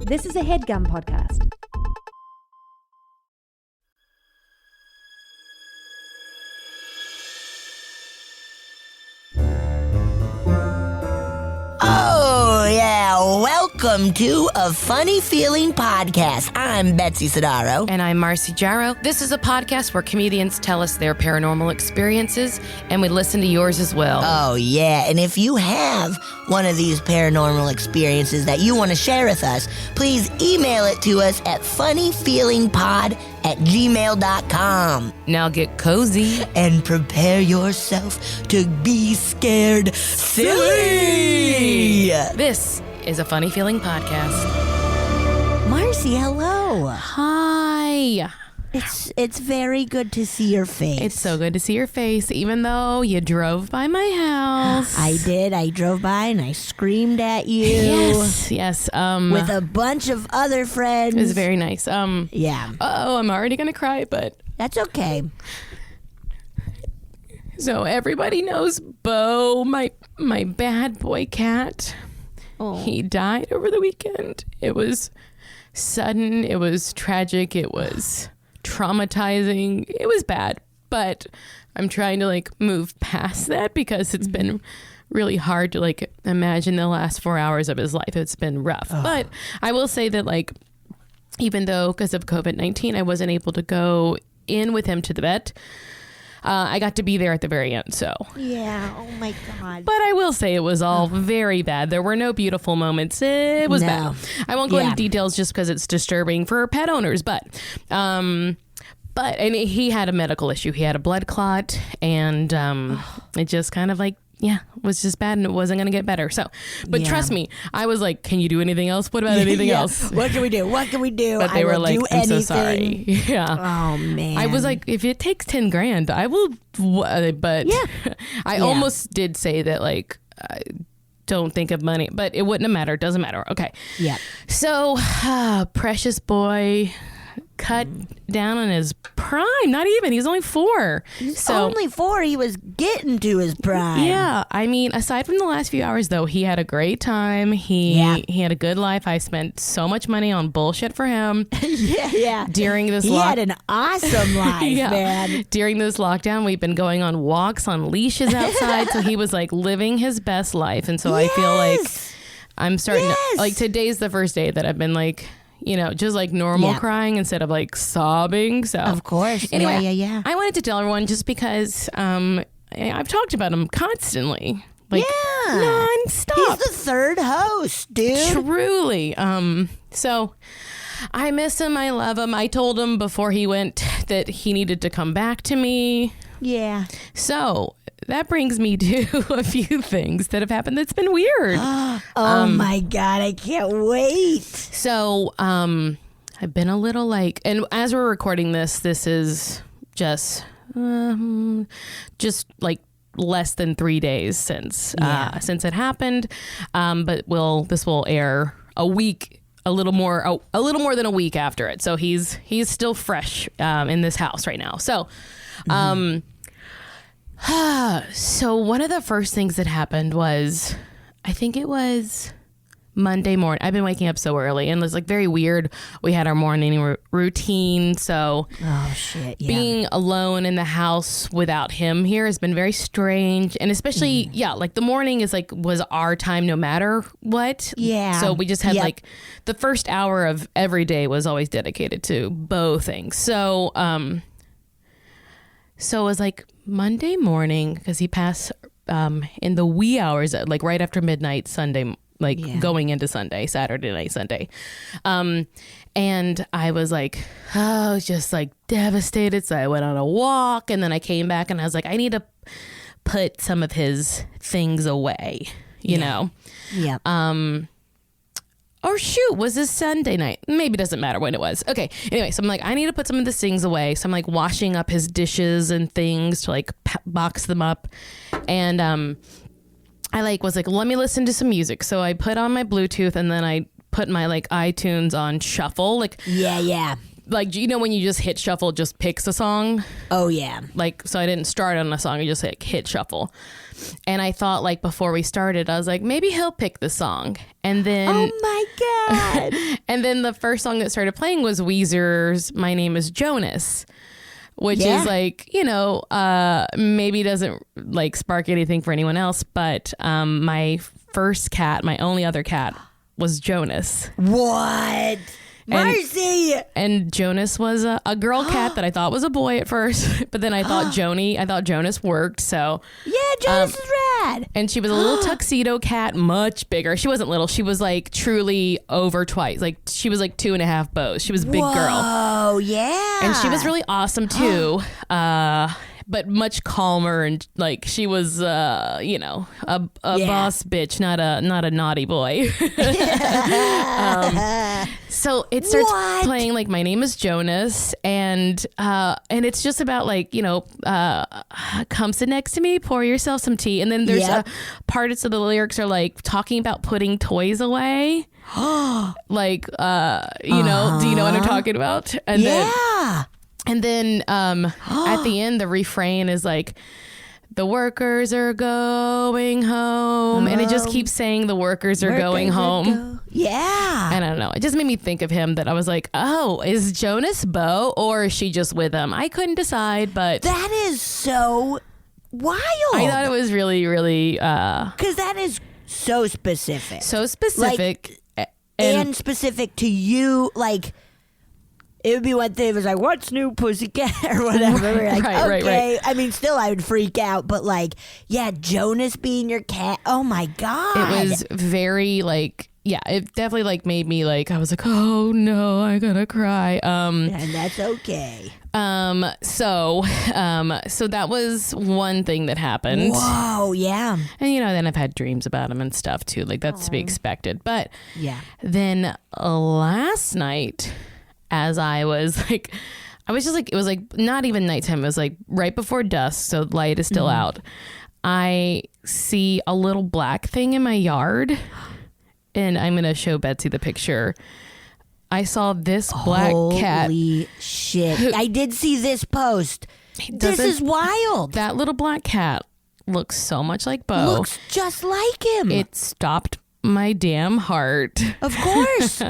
This is a HeadGum podcast. Oh, yeah. Welcome to A Funny Feeling Podcast. I'm Betsy Sidaro. And I'm Marcy Jarrow. This is a podcast where comedians tell us their paranormal experiences, and we listen to yours as well. Oh, yeah. And if you have one of these paranormal experiences that you want to share with us, please email it to us at funnyfeelingpod@gmail.com. Now get cozy. And prepare yourself to be scared silly. This is a Funny Feeling podcast. Marcy, hello. Hi. It's very good to see your face. It's so good to see your face, even though you drove by my house. I did. I drove by and I screamed at you. Yes. With a bunch of other friends. It was very nice. Yeah. Oh, I'm already gonna cry, but That's okay. so everybody knows Beau, my bad boy cat. Oh. He died over the weekend. It was sudden. It was tragic. It was traumatizing. It was bad, but I'm trying to move past that because it's been really hard to imagine the last 4 hours of his life. It's been rough. Oh. But I will say that even though because of COVID-19 I wasn't able to go in with him to the vet, I got to be there at the very end. So yeah. Oh my God. But I will say it was all very bad. There were no beautiful moments. It was bad. I won't go into details just because it's disturbing for pet owners. But and he had a medical issue. He had a blood clot, and it just kind of was just bad, and it wasn't going to get better. So, but trust me, I was like, can you do anything else? What about anything else? What can we do? What can we do? But they were like, I'm so sorry. Yeah. Oh, man. I was like, if it takes 10 grand, I will. But yeah. I almost did say that, don't think of money, but it wouldn't have mattered. It doesn't matter. Okay. Yeah. So, precious boy cut down on his prime. Not even. He was only 4. Only 4. He was getting to his prime. Yeah. I mean, aside from the last few hours, though, he had a great time. He had a good life. I spent so much money on bullshit for him. Yeah. During this he had an awesome life, man. During this lockdown, we've been going on walks on leashes outside. So he was living his best life. And so I feel like I'm starting to, today's the first day that I've been just normal crying instead of sobbing. So of course. Anyway, yeah. I wanted to tell everyone just because I've talked about him constantly. Non-stop. He's the third host, dude. Truly. So I miss him. I love him. I told him before he went that he needed to come back to me. Yeah. So that brings me to a few things that have happened that's been weird. Oh my God, I can't wait. So I've been a little and as we're recording this is just less than 3 days since it happened. But this will air a little more than a week after it. So he's still fresh in this house right now. So so one of the first things that happened was, I think it was Monday morning. I've been waking up so early, and it was very weird. We had our morning routine. So being alone in the house without him here has been very strange. And especially, the morning was our time no matter what. Yeah. So we just had the first hour of every day was always dedicated to Beau things. So, so it was Monday morning, because he passed in the wee hours, right after midnight Sunday, going into Saturday night, Sunday. And I was just devastated. So I went on a walk, and then I came back and I was I need to put some of his things away, you know? Yeah. Or shoot, was this Sunday night? Maybe it doesn't matter when it was. Okay. Anyway, so I'm I need to put some of the things away. So I'm washing up his dishes and things to box them up. And I was let me listen to some music. So I put on my Bluetooth, and then I put my iTunes on shuffle. Yeah. like, you know, when you just hit shuffle, it just picks a song. Oh yeah. Like, so I didn't start on a song. I just like hit shuffle. And I thought, like, before we started, I was like, maybe he'll pick the song. And then, oh my God. and then the first song that started playing was Weezer's My Name is Jonas, which is like, you know, maybe doesn't like spark anything for anyone else. But my first cat, my only other cat, was Jonas. What? Marcy! And Jonas was a girl cat that I thought was a boy at first, but then I thought Jonas worked, so. Yeah, Jonas is rad. And she was a little tuxedo cat, much bigger. She wasn't little. She was like truly over twice. Like she was like 2.5 Beaus. She was a big girl. Oh, yeah. And she was really awesome too. But much calmer, and like she was, you know, a boss bitch, not a naughty boy. So it starts playing like My Name is Jonas, and it's just about like, you know, come sit next to me, pour yourself some tea, and then there's parts of the lyrics are like talking about putting toys away. Like, you know, do you know what I'm talking about? And And then at the end, the refrain is like, the workers are going home. And it just keeps saying the workers are going home. Yeah. And I don't know. It just made me think of him, that I was like, oh, is Jonas Beau or is she just with him? I couldn't decide, but. That is so wild. I thought it was really, really. Because that is so specific. So specific. Like, and specific to you, like. It would be one thing if it was like, what's new, pussycat, or whatever. We're like, okay. I mean, still, I would freak out. But, like, yeah, Jonas being your cat. Oh, my God. It was very, like, yeah, it definitely, like, made me, like, I was like, oh, no, I gotta cry. And that's okay. So that was one thing that happened. Whoa, yeah. And, you know, then I've had dreams about him and stuff, too. Like, that's to be expected. But then last night, as I was like, I was just like, it was like not even nighttime. It was like right before dusk. So light is still out. I see a little black thing in my yard, and I'm going to show Betsy the picture. I saw this black cat. Holy shit. I did see this post. This is wild. That little black cat looks so much like Beau. Looks just like him. It stopped my damn heart. Of course.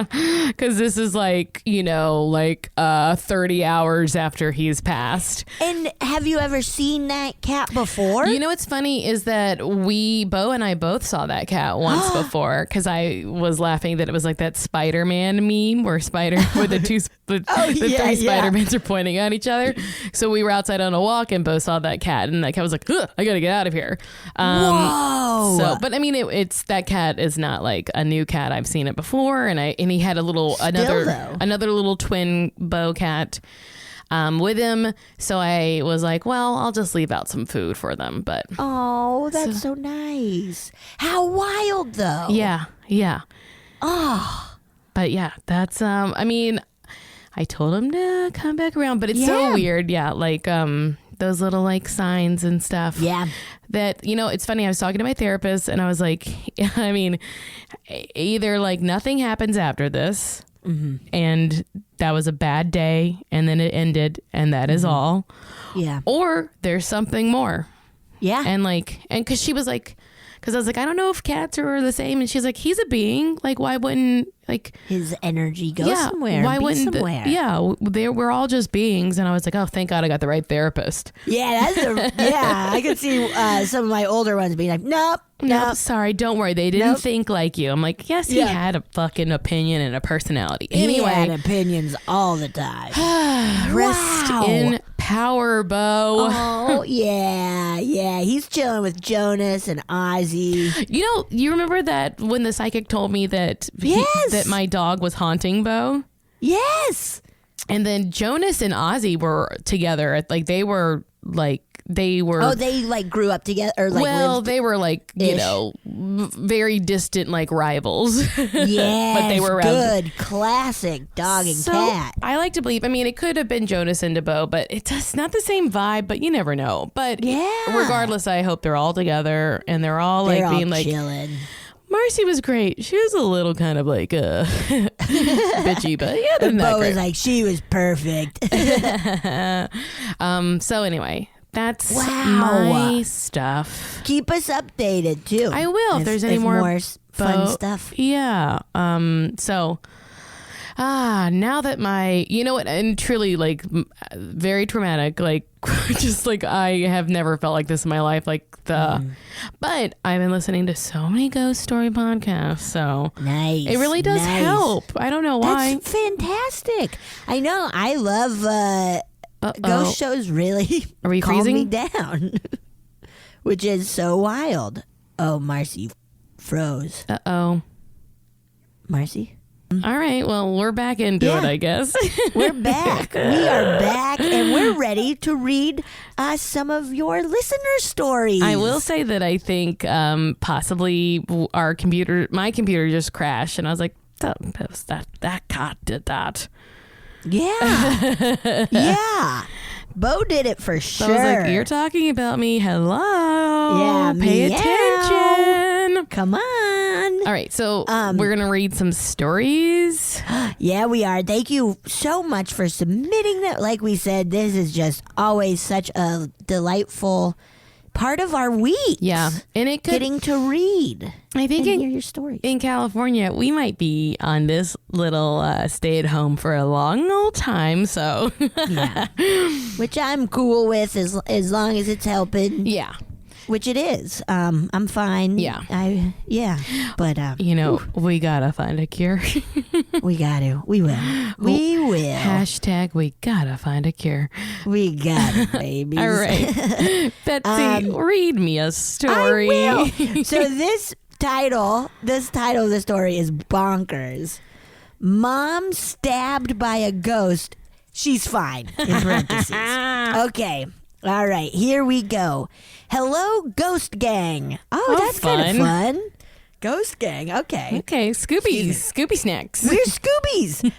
Because this is like, you know, like 30 hours after he's passed. And have you ever seen that cat before? You know what's funny is that Beau and I both saw that cat once before, because I was laughing that it was like that Spider-Man meme where the three Spider-Mans are pointing at each other. So we were outside on a walk and Beau saw that cat, and that cat was like, I gotta get out of here. Whoa. So, but I mean, it's that cat is not like a new cat. I've seen it before, and he had another little twin Beau cat with him. So I was like, well, I'll just leave out some food for them. But oh, that's so nice. How wild, though. Yeah. Oh, but yeah, that's I mean, I told him to come back around, but it's so weird. Yeah, like those little like signs and stuff. Yeah. That, you know, it's funny. I was talking to my therapist and I was like, I mean, either like nothing happens after this and that was a bad day and then it ended and that is all. Yeah. Or there's something more. Yeah. And because she was like, because I was like, I don't know if cats are the same. And she's like, he's a being. Like, why wouldn't, like... his energy go somewhere. Why wouldn't... we're all just beings. And I was like, oh, thank God I got the right therapist. Yeah, I could see some of my older ones being like, nope. Sorry, don't worry. They didn't think like you. I'm like, yes, he had a fucking opinion and a personality. Anyway. He had opinions all the time. Rest in power, Beau. Oh, yeah. He's chilling with Jonas and Ozzy. You know, you remember that when the psychic told me that that my dog was haunting Beau? Yes. And then Jonas and Ozzy were together. Like, they were like, they were... oh, they like grew up together? Or like lived they were like, you know, very distant like rivals. Yeah, but they were around. Good, classic dog and cat. I like to believe, I mean, it could have been Jonas and Beau, but it's not the same vibe, but you never know. But regardless, I hope they're all together and they're all like being like... chilling. Marcy was great. She was a little kind of like bitchy, but yeah, Beau was like, she was perfect. So anyway, that's my stuff. Keep us updated too. I will if there's any more fun stuff. Yeah. So now that you know what, and truly like very traumatic, like just like I have never felt like this in my life, like but I've been listening to so many ghost story podcasts, so nice. It really does help. I don't know why. That's fantastic. I know. I love ghost shows. Really Are we calm freezing? me down, which is so wild. Oh, Marcy froze. Marcy. All right, well, we're back into it, I guess. We're back. We are back, and we're ready to read some of your listener stories. I will say that I think possibly my computer just crashed, and I was like, that cat did that. Yeah. Yeah. Beau did it for sure. So I was like, you're talking about me. Hello. Yeah, pay attention. Come on. All right, so we're going to read some stories. Yeah, we are. Thank you so much for submitting that. Like we said, this is just always such a delightful part of our week. Yeah, and it could getting to read. I think and hear your stories. In California, we might be on this little stay at home for a long old time. So yeah, which I'm cool with as long as it's helping. Yeah. Which it is. I'm fine. Yeah. But we gotta find a cure. We gotta. We will. We will. Hashtag we gotta find a cure. We got it, babies. All right. Betsy, read me a story. I will. So this title of the story is bonkers. Mom stabbed by a ghost. She's fine. In parentheses. Okay. All right, here we go. Hello, Ghost Gang. Oh, that's kind of fun. Ghost Gang, okay. Okay, Scooby snacks. We're Scoobies.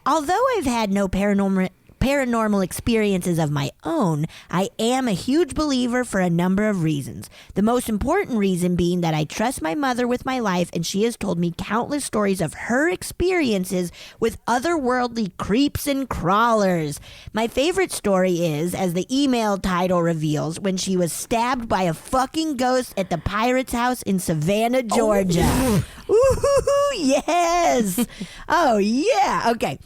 Although I've had no paranormal experiences of my own, I am a huge believer for a number of reasons. The most important reason being that I trust my mother with my life, and she has told me countless stories of her experiences with otherworldly creeps and crawlers. My favorite story is, as the email title reveals, when she was stabbed by a fucking ghost at the Pirate's House in Savannah, Georgia. Ooh, yes. Oh, yeah. Okay.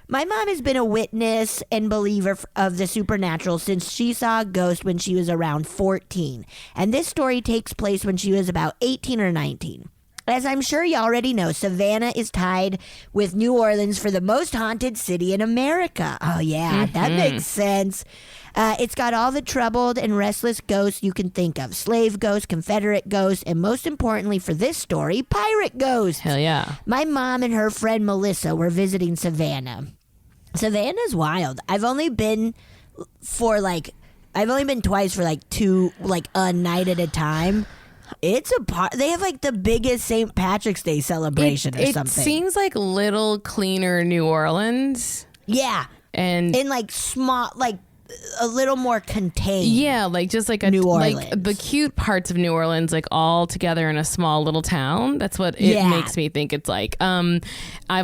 My mom has been a witness and believer of the supernatural since she saw a ghost when she was around 14. And this story takes place when she was about 18 or 19. As I'm sure you already know, Savannah is tied with New Orleans for the most haunted city in America. Oh, yeah, that makes sense. It's got all the troubled and restless ghosts you can think of. Slave ghosts, Confederate ghosts, and most importantly for this story, pirate ghosts. Hell yeah. My mom and her friend Melissa were visiting Savannah. Savannah's wild. I've only been twice for a night at a time. It's they have like the biggest St. Patrick's Day celebration or something. It seems like little cleaner New Orleans. Yeah. And in like small, like a little more contained. Yeah, like just like New Orleans. Like the cute parts of New Orleans, like all together in a small little town. That's what it makes me think it's like. I've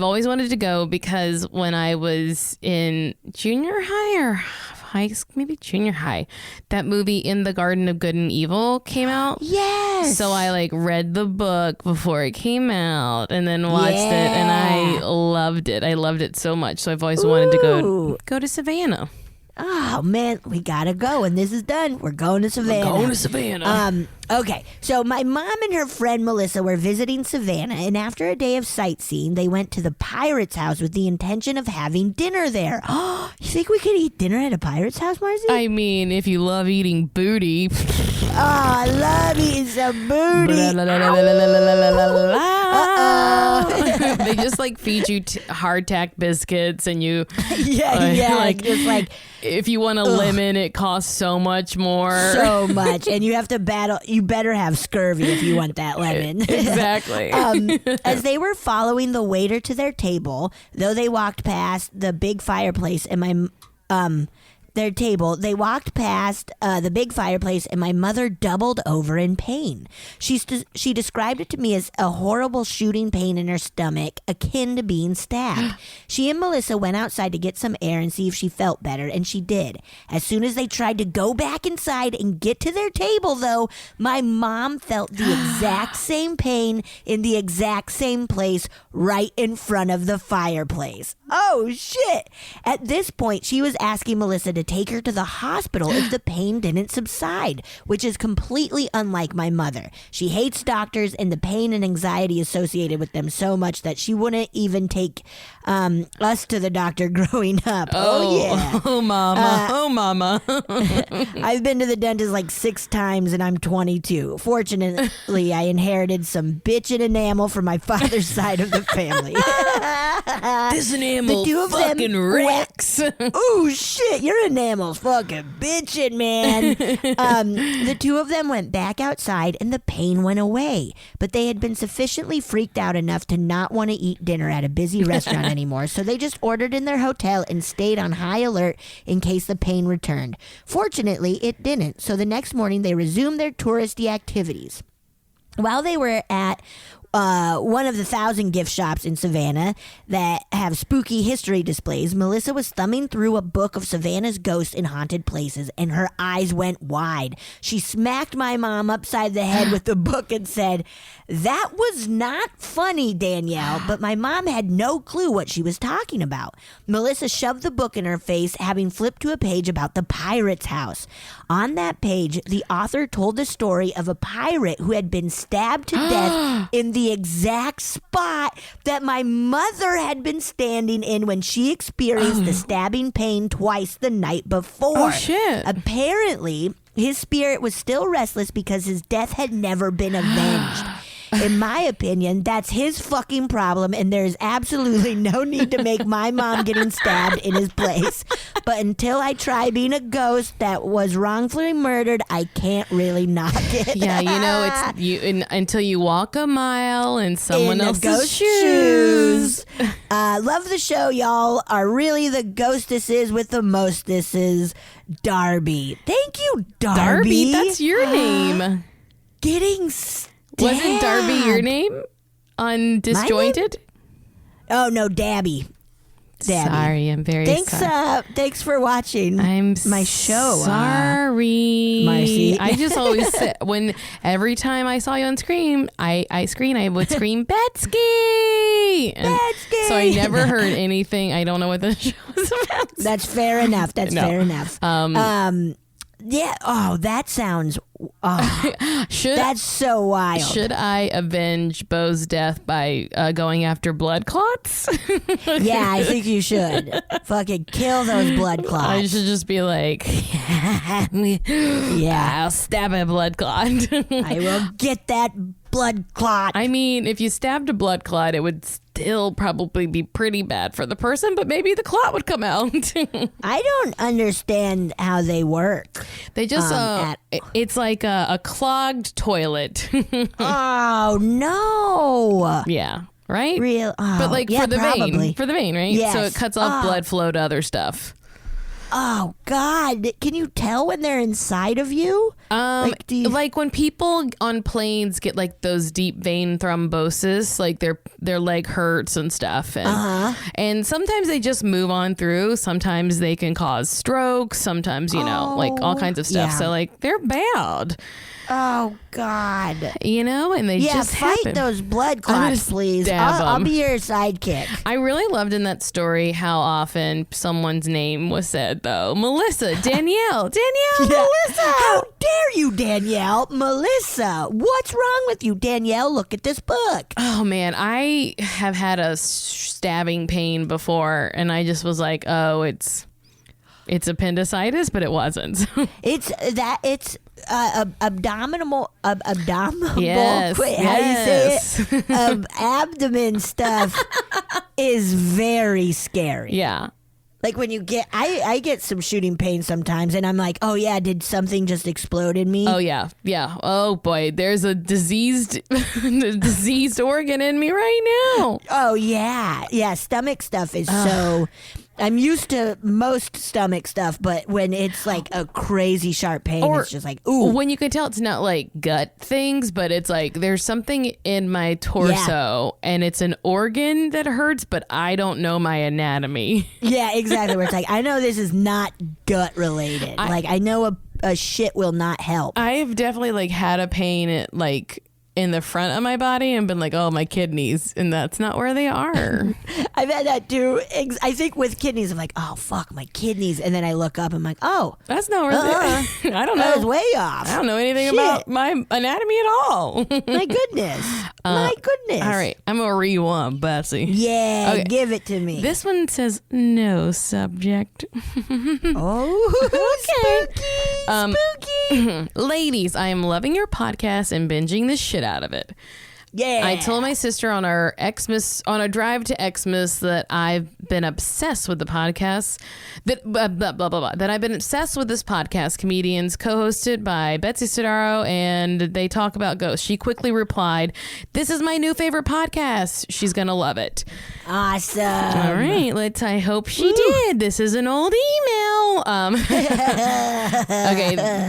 always wanted to go because when I was in junior high or high, maybe junior high, that movie In the Garden of Good and Evil came out. Yes. So I like read the book before it came out and then watched it, and I loved it. I loved it so much. So I've always wanted to go to Savannah. Oh, man, we gotta go. When this is done, we're going to Savannah. Okay, so my mom and her friend Melissa were visiting Savannah, and after a day of sightseeing, they went to the Pirate's House with the intention of having dinner there. Oh, you think we could eat dinner at a Pirate's House, Marcy? I mean, if you love eating booty. Oh, I love eating some booty. They just like feed you hardtack biscuits, and you like just like if you want a lemon, it costs so much more. So much, and you have to battle. You better have scurvy if you want that lemon. Exactly. As they were following the waiter to their table, though they walked past the big fireplace, and their table, they walked past the big fireplace, and my mother doubled over in pain. She described it to me as a horrible shooting pain in her stomach, akin to being stabbed. She and Melissa went outside to get some air and see if she felt better, and she did. As soon as they tried to go back inside and get to their table, though, my mom felt the exact same pain in the exact same place right in front of the fireplace. Oh, shit. At this point, she was asking Melissa to take her to the hospital if the pain didn't subside, which is completely unlike my mother. She hates doctors and the pain and anxiety associated with them so much that she wouldn't even take us to the doctor growing up. Oh yeah. Oh, mama. I've been to the dentist like 6 times and I'm 22. Fortunately, I inherited some bitchin' enamel from my father's side of the family. This enamel fucking wrecks. Oh shit, your enamel's fucking bitchin', man. The two of them went back outside and the pain went away, but they had been sufficiently freaked out enough to not want to eat dinner at a busy restaurant anymore, so they just ordered in their hotel and stayed on high alert in case the pain returned. Fortunately, it didn't, so the next morning they resumed their touristy activities. While they were at one of the 1,000 gift shops in Savannah that have spooky history displays, Melissa was thumbing through a book of Savannah's ghosts and haunted places, and her eyes went wide. She smacked my mom upside the head with the book and said, "That was not funny, Danielle," but my mom had no clue what she was talking about. Melissa shoved the book in her face, having flipped to a page about the pirate's house. On that page, the author told the story of a pirate who had been stabbed to death in the exact spot that my mother had been standing in when she experienced the stabbing pain twice the night before. Oh, shit. Apparently, his spirit was still restless because his death had never been avenged. In my opinion, that's his fucking problem, and there's absolutely no need to make my mom getting stabbed in his place. But until I try being a ghost that was wrongfully murdered, I can't really knock it. Yeah, it's until you walk a mile in someone in else's ghost shoes. Love the show, y'all. Are really the ghostesses with the mostesses. Darby. Thank you, Darby. That's your name. Getting Wasn't Darby your name on Disjointed? Oh, no, Dabby. Sorry, I'm very sorry. Thanks for watching my show. Sorry, Marcy. I just always say, every time I saw you on screen, I would scream Betsky. Betsky. So I never heard anything. I don't know what the show is about. That's fair enough. Fair enough. Yeah. Oh, that sounds. That's so wild. Should I avenge Beau's death by going after blood clots? Yeah, I think you should. Fucking kill those blood clots. I should just be like, yeah, I'll stab a blood clot. I will get that blood clot. I mean, if you stabbed a blood clot, it would still probably be pretty bad for the person, but maybe the clot would come out. I don't understand how they work. They just, it's like a clogged toilet. Oh, no. Yeah. Right? Real, but like for the vein, right? Yes. So it cuts off blood flow to other stuff. Oh God! Can you tell when they're inside of you? Like when people on planes get like those deep vein thrombosis, like their leg hurts and stuff, and sometimes they just move on through. Sometimes they can cause strokes. Sometimes like all kinds of stuff. Yeah. So like they're bad. Oh God! And they just fight happen. those blood clots, please. I'll be your sidekick. I really loved in that story how often someone's name was said, though. Melissa, Danielle, Melissa. How dare you, Danielle? Melissa, what's wrong with you, Danielle? Look at this book. Oh, man, I have had a stabbing pain before, and I just was like, oh, it's appendicitis, but it wasn't. It's abdominal. Yes, How you say it? Abdomen stuff is very scary. Yeah. Like when you get, I get some shooting pain sometimes, and I'm like, oh yeah, did something just explode in me? Oh yeah. Oh boy, there's a diseased organ in me right now. Oh yeah. Stomach stuff is so. I'm used to most stomach stuff, but when it's like a crazy sharp pain, it's just like, ooh. When you can tell it's not like gut things, but it's like there's something in my torso and it's an organ that hurts, but I don't know my anatomy. Yeah, exactly. Where it's like, I know this is not gut related. I know a shit will not help. I have definitely like had a pain like in the front of my body and been like, oh, my kidneys, and that's not where they are. I've had that too. I think with kidneys, I'm like, oh fuck, my kidneys, and then I look up and I'm like, oh, that's not where they are. I don't know. That was way off. I don't know anything about my anatomy at all. My goodness. My goodness. All right, I'm gonna read one, Betsy. Yeah, okay. Give it to me. This one says no subject. Oh, okay. Spooky. Ladies, I am loving your podcast and binging the shit out of it. Yeah. I told my sister on our drive to Xmas that I've been obsessed with the podcast, that I've been obsessed with this podcast, comedians co-hosted by Betsy Sodaro, and they talk about ghosts. She quickly replied, "This is my new favorite podcast. She's gonna love it." Awesome. All right, I hope she did. This is an old email. Okay,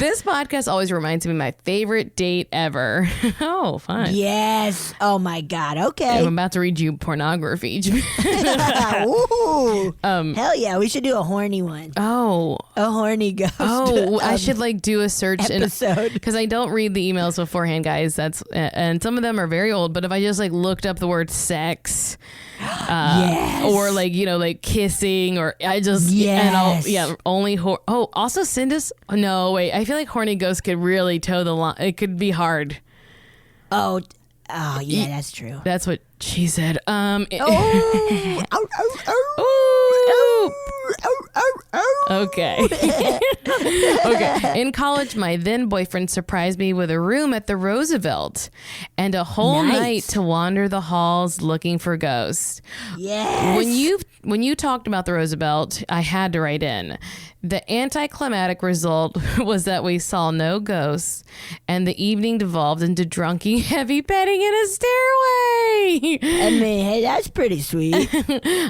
this podcast always reminds me of my favorite date ever. Oh, fun. Yes. Oh my God. Okay. I'm about to read you pornography. Ooh. Hell yeah. We should do a horny one. Oh. A horny ghost. Oh, I should like do a search episode. Because I don't read the emails beforehand, guys. And some of them are very old. But if I just like looked up the word sex, yes. or like, you know, like kissing, or I just, yes. and only, also send us, no, wait. I feel like horny ghosts could really toe the line. It could be hard. Oh, yeah, that's true. That's what she said. Okay. Okay. In college, my then boyfriend surprised me with a room at the Roosevelt and a whole night to wander the halls looking for ghosts. Yes. When you talked about the Roosevelt, I had to write in. The anticlimactic result was that we saw no ghosts, and the evening devolved into drunky, heavy petting in a stairway. I mean, hey, that's pretty sweet.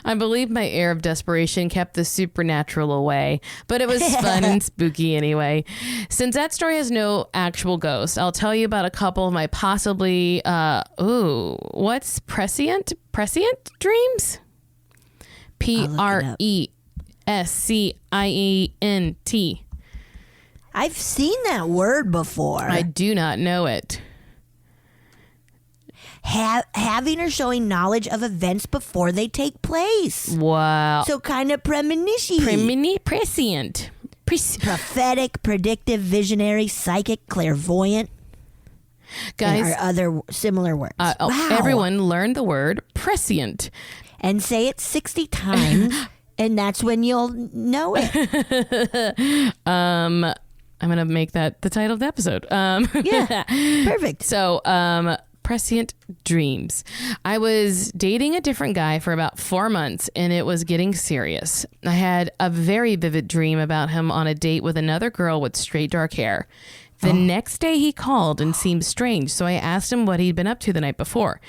I believe my air of desperation kept the supernatural away, but it was fun and spooky anyway. Since that story has no actual ghosts, I'll tell you about a couple of my possibly, what's prescient? Prescient dreams? Prescient. I've seen that word before. I do not know it. Having or showing knowledge of events before they take place. Wow. So kind of premonition. Prescient. Prophetic, predictive, visionary, psychic, clairvoyant. Guys. And our other similar words. Wow. Everyone learn the word prescient. And say it 60 times, and that's when you'll know it. I'm going to make that the title of the episode. Yeah, perfect. So, prescient dreams. I was dating a different guy for about 4 months, and it was getting serious. I had a very vivid dream about him on a date with another girl with straight dark hair. The next day he called and seemed strange, so I asked him what he'd been up to the night before.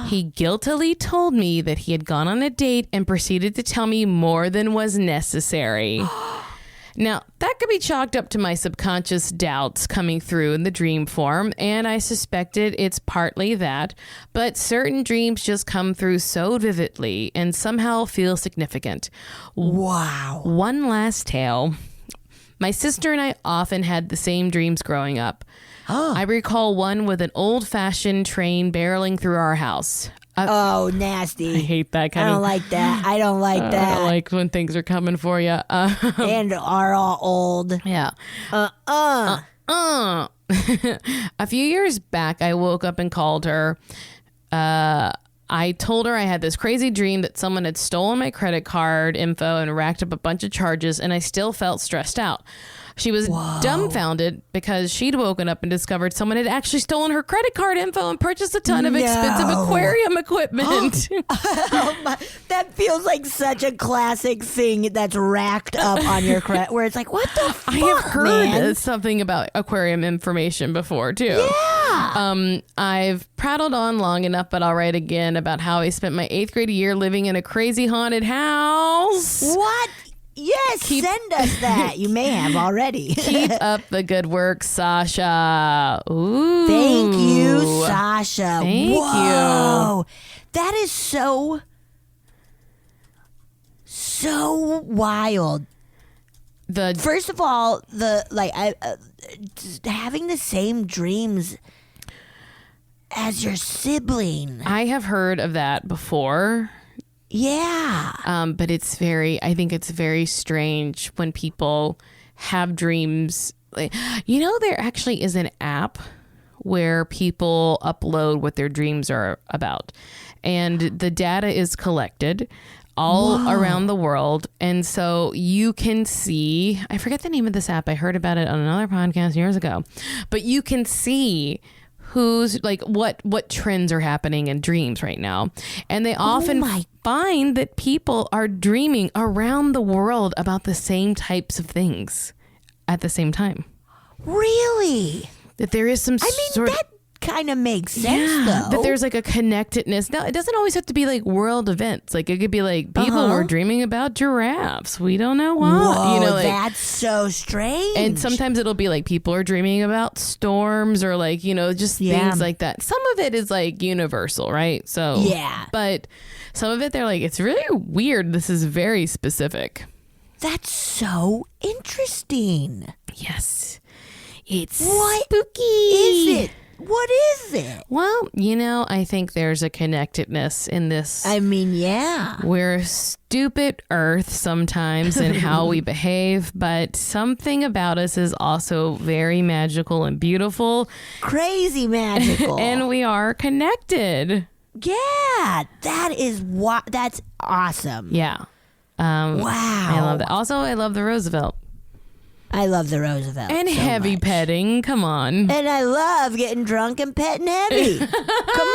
He guiltily told me that he had gone on a date and proceeded to tell me more than was necessary. Now, that could be chalked up to my subconscious doubts coming through in the dream form, and I suspected it's partly that, but certain dreams just come through so vividly and somehow feel significant. Wow. One last tale. My sister and I often had the same dreams growing up. I recall one with an old-fashioned train barreling through our house. Oh, nasty. I hate that kind of... I don't like that. I don't like that. I don't like when things are coming for you. And are all old. Yeah. A few years back, I woke up and called her. I told her I had this crazy dream that someone had stolen my credit card info and racked up a bunch of charges, and I still felt stressed out. She was dumbfounded because she'd woken up and discovered someone had actually stolen her credit card info and purchased a ton of expensive aquarium equipment. Oh my, that feels like such a classic thing that's racked up on your credit, where it's like, what the fuck, I have heard man? something about aquarium information before, too. Yeah. I've prattled on long enough, but I'll write again about how I spent my 8th grade year living in a crazy haunted house. What? Yes, send us that. You may have already. Keep up the good work, Sasha. Ooh. Thank you, Sasha. Thank you. That is so wild. First of all, having the same dreams as your sibling. I have heard of that before. Yeah. But I think it's very strange when people have dreams. There actually is an app where people upload what their dreams are about. And the data is collected all around the world. And so you can see, I forget the name of this app. I heard about it on another podcast years ago. But you can see who's what trends are happening in dreams right now. And they often find that people are dreaming around the world about the same types of things at the same time. Really? That there is some that kind of makes sense, though. That there's a connectedness. Now, it doesn't always have to be world events. It could be people were dreaming about giraffes. We don't know why. Whoa, that's so strange. And sometimes it'll be people are dreaming about storms or just things like that. Some of it is universal, right? So yeah. But some of it they're it's really weird. This is very specific. That's so interesting. Yes. It's spooky. Is it? What is it? Well, I think there's a connectedness in this. I mean, yeah. We're stupid Earth sometimes in how we behave, but something about us is also very magical and beautiful. Crazy magical. And we are connected. Yeah, that's awesome. Yeah. Wow. I love that. Also, I love the Roosevelt. I love the Roosevelt. And so heavy much. Come on. And I love getting drunk and petting heavy. Come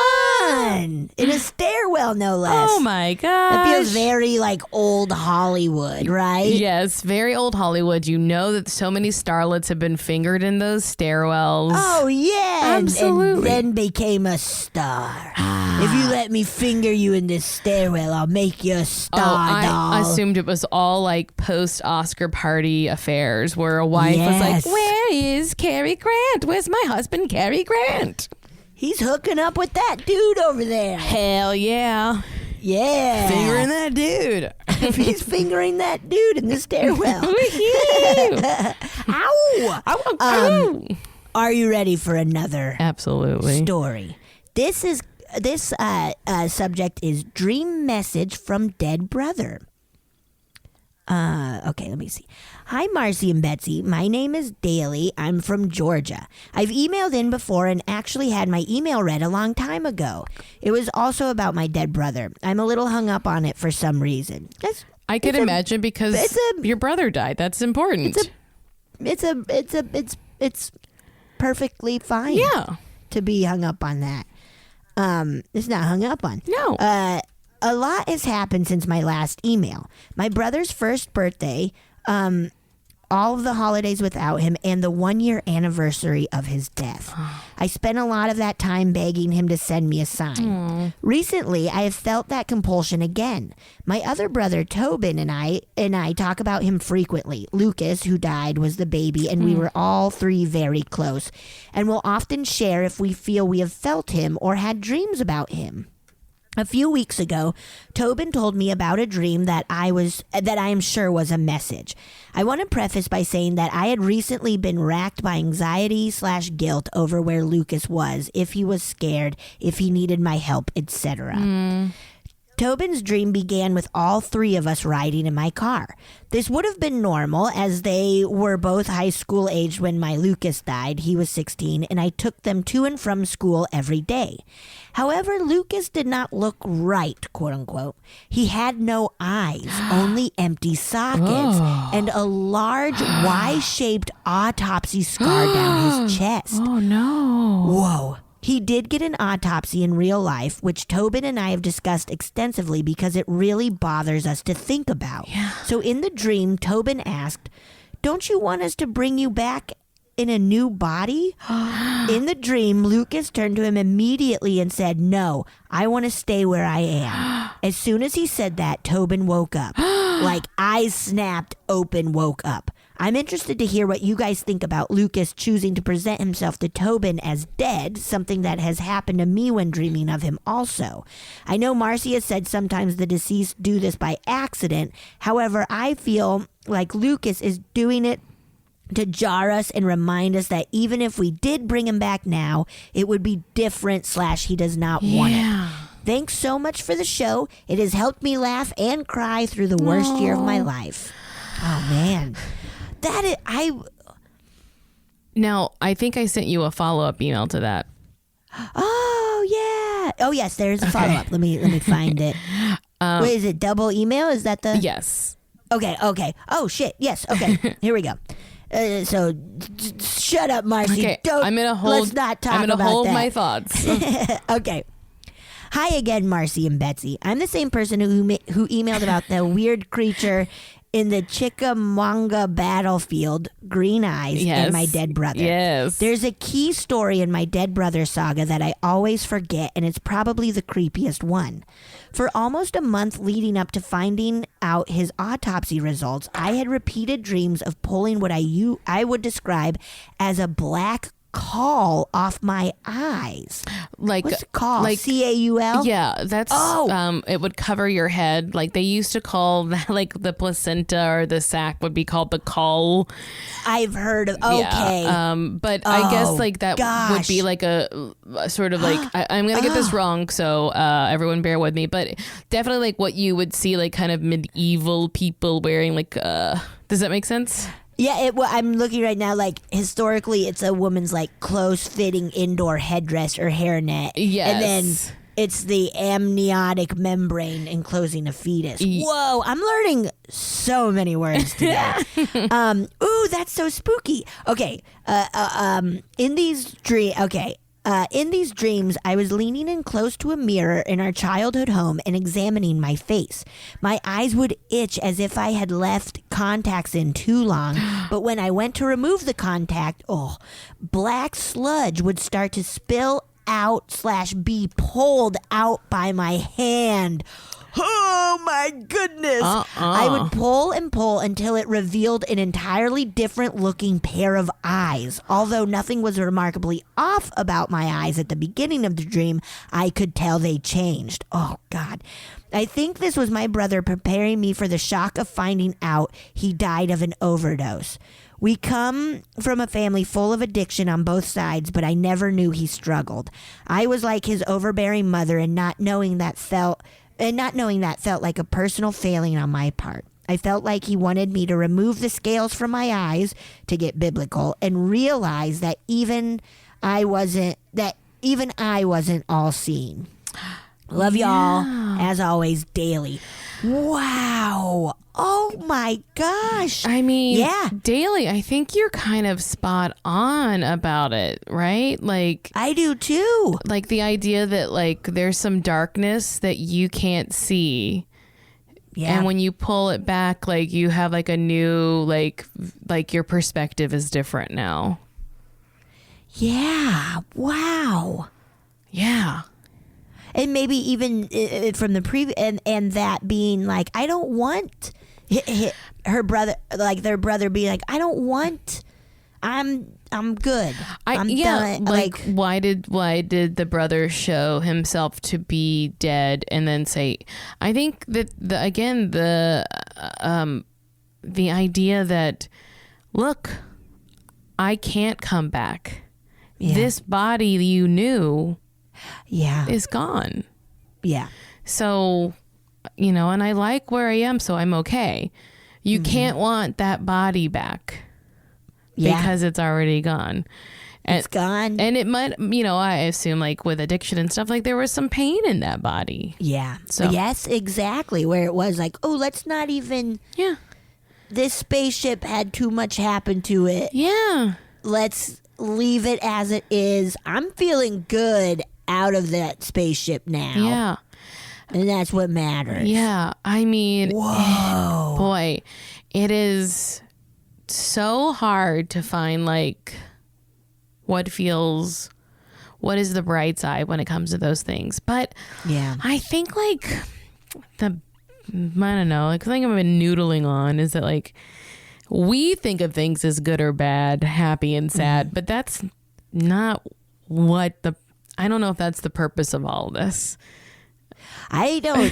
on. In a stairwell, no less. Oh my gosh. That feels very old Hollywood, right? Yes, very old Hollywood. You know that so many starlets have been fingered in those stairwells. Oh, yeah. Absolutely. And then became a star. If you let me finger you in this stairwell, I'll make you a star doll. I assumed it was all post-Oscar party affairs where a wife was where is Cary Grant? Where's my husband, Cary Grant? He's hooking up with that dude over there. Hell yeah. Yeah. Fingering that dude. He's fingering that dude in the stairwell. Ow! Are you ready for another story? This subject is Dream Message from Dead Brother. Okay, let me see. Hi, Marcy and Betsy. My name is Daly. I'm from Georgia. I've emailed in before and actually had my email read a long time ago. It was also about my dead brother. I'm a little hung up on it for some reason. I could imagine because your brother died. That's important. It's perfectly fine. Yeah. To be hung up on that. It's not hung up on. No. A lot has happened since my last email. My brother's first birthday, all of the holidays without him, and the 1-year anniversary of his death. I spent a lot of that time begging him to send me a sign. Recently, I have felt that compulsion again. My other brother, Tobin, and I talk about him frequently. Lucas, who died, was the baby, and we were all three very close, and will often share if we feel we have felt him or had dreams about him. A few weeks ago, Tobin told me about a dream that I am sure was a message. I want to preface by saying that I had recently been racked by anxiety/guilt over where Lucas was, if he was scared, if he needed my help, etc. Tobin's dream began with all three of us riding in my car. This would have been normal, as they were both high school aged when my Lucas died. He was 16, and I took them to and from school every day. However, Lucas did not look right, quote unquote. He had no eyes, only empty sockets, and a large Y-shaped autopsy scar down his chest. Oh no. Whoa. He did get an autopsy in real life, which Tobin and I have discussed extensively because it really bothers us to think about. Yeah. So in the dream, Tobin asked, "Don't you want us to bring you back in a new body? In the dream, Lucas turned to him immediately and said, "No, I want to stay where I am." As soon as he said that, Tobin woke up. Like eyes snapped open, woke up. I'm interested to hear what you guys think about Lucas choosing to present himself to Tobin as dead, something that has happened to me when dreaming of him also. I know Marcy has said sometimes the deceased do this by accident. However, I feel like Lucas is doing it to jar us and remind us that even if we did bring him back now, it would be different / he does not want it. Thanks so much for the show. It has helped me laugh and cry through the worst year of my life. Oh, man. Now, I think I sent you a follow-up email to that. Oh, yeah. Oh, yes, there's a follow-up. Let me find it. Wait, is it double email? Is that the... Yes. Okay. Oh, shit. Yes. Okay. Here we go. So, shut up, Marcy. Okay, let's not talk about that. I'm going to hold my thoughts. Okay. Hi again, Marcy and Betsy. I'm the same person who emailed about the weird creature in the Chickamauga battlefield, Green Eyes, and my dead brother. Yes. There's a key story in my dead brother saga that I always forget, and it's probably the creepiest one. For almost a month leading up to finding out his autopsy results, I had repeated dreams of pulling what I would describe as a black caul off my eyes. Like, what's a caul? like C-A-U-L? Yeah, that's it would cover your head. Like they used to call that, like the placenta or the sac would be called the caul. I've heard of. Okay. Yeah. But I guess like that would be like a sort of like I'm gonna get this wrong, so everyone bear with me. But definitely like what you would see like kind of medieval people wearing like. Does that make sense? Yeah, I'm looking right now, like, historically, it's a woman's, like, close-fitting indoor headdress or hairnet. Yes. And then it's the amniotic membrane enclosing a fetus. Whoa, I'm learning so many words today. Ooh, that's so spooky. Okay, in these dreams, I was leaning in close to a mirror in our childhood home and examining my face. My eyes would itch as if I had left contacts in too long, but when I went to remove the contact, black sludge would start to spill out / be pulled out by my hand. Oh my goodness. I would pull and pull until it revealed an entirely different looking pair of eyes. Although nothing was remarkably off about my eyes at the beginning of the dream, I could tell they changed. Oh God. I think this was my brother preparing me for the shock of finding out he died of an overdose. We come from a family full of addiction on both sides, but I never knew he struggled. I was like his overbearing mother, and not knowing that felt like a personal failing on my part. I felt like he wanted me to remove the scales from my eyes, to get biblical, and realize that even I wasn't all seeing. Love y'all, as always, daily. Wow. Oh my gosh. I mean, Daily, I think you're kind of spot on about it, right? Like, I do too. Like the idea that like there's some darkness that you can't see. Yeah. And when you pull it back, like you have like a new, like your perspective is different now. Yeah. Wow. Yeah. And maybe even from the previous, and that being like, I don't want her brother, like their brother being like, I don't want, I'm good. I'm done. Like why did the brother show himself to be dead and then say, I think that the idea that, look, I can't come back. Yeah. This body you knew is gone. Yeah. So, and I like where I am, so I'm okay. You can't want that body back because it's already gone. It's gone. And it might, I assume like with addiction and stuff, like there was some pain in that body. Yeah. So yes, exactly. Where it was like, oh, let's not even. Yeah. This spaceship had too much happen to it. Yeah. Let's leave it as it is. I'm feeling good out of that spaceship now. Yeah. And that's what matters. Yeah. I mean, whoa. Boy, it is so hard to find like what is the bright side when it comes to those things. But yeah, I think like I don't know, like the thing I've been noodling on is that like we think of things as good or bad, happy and sad, but that's not I don't know if that's the purpose of all this. I don't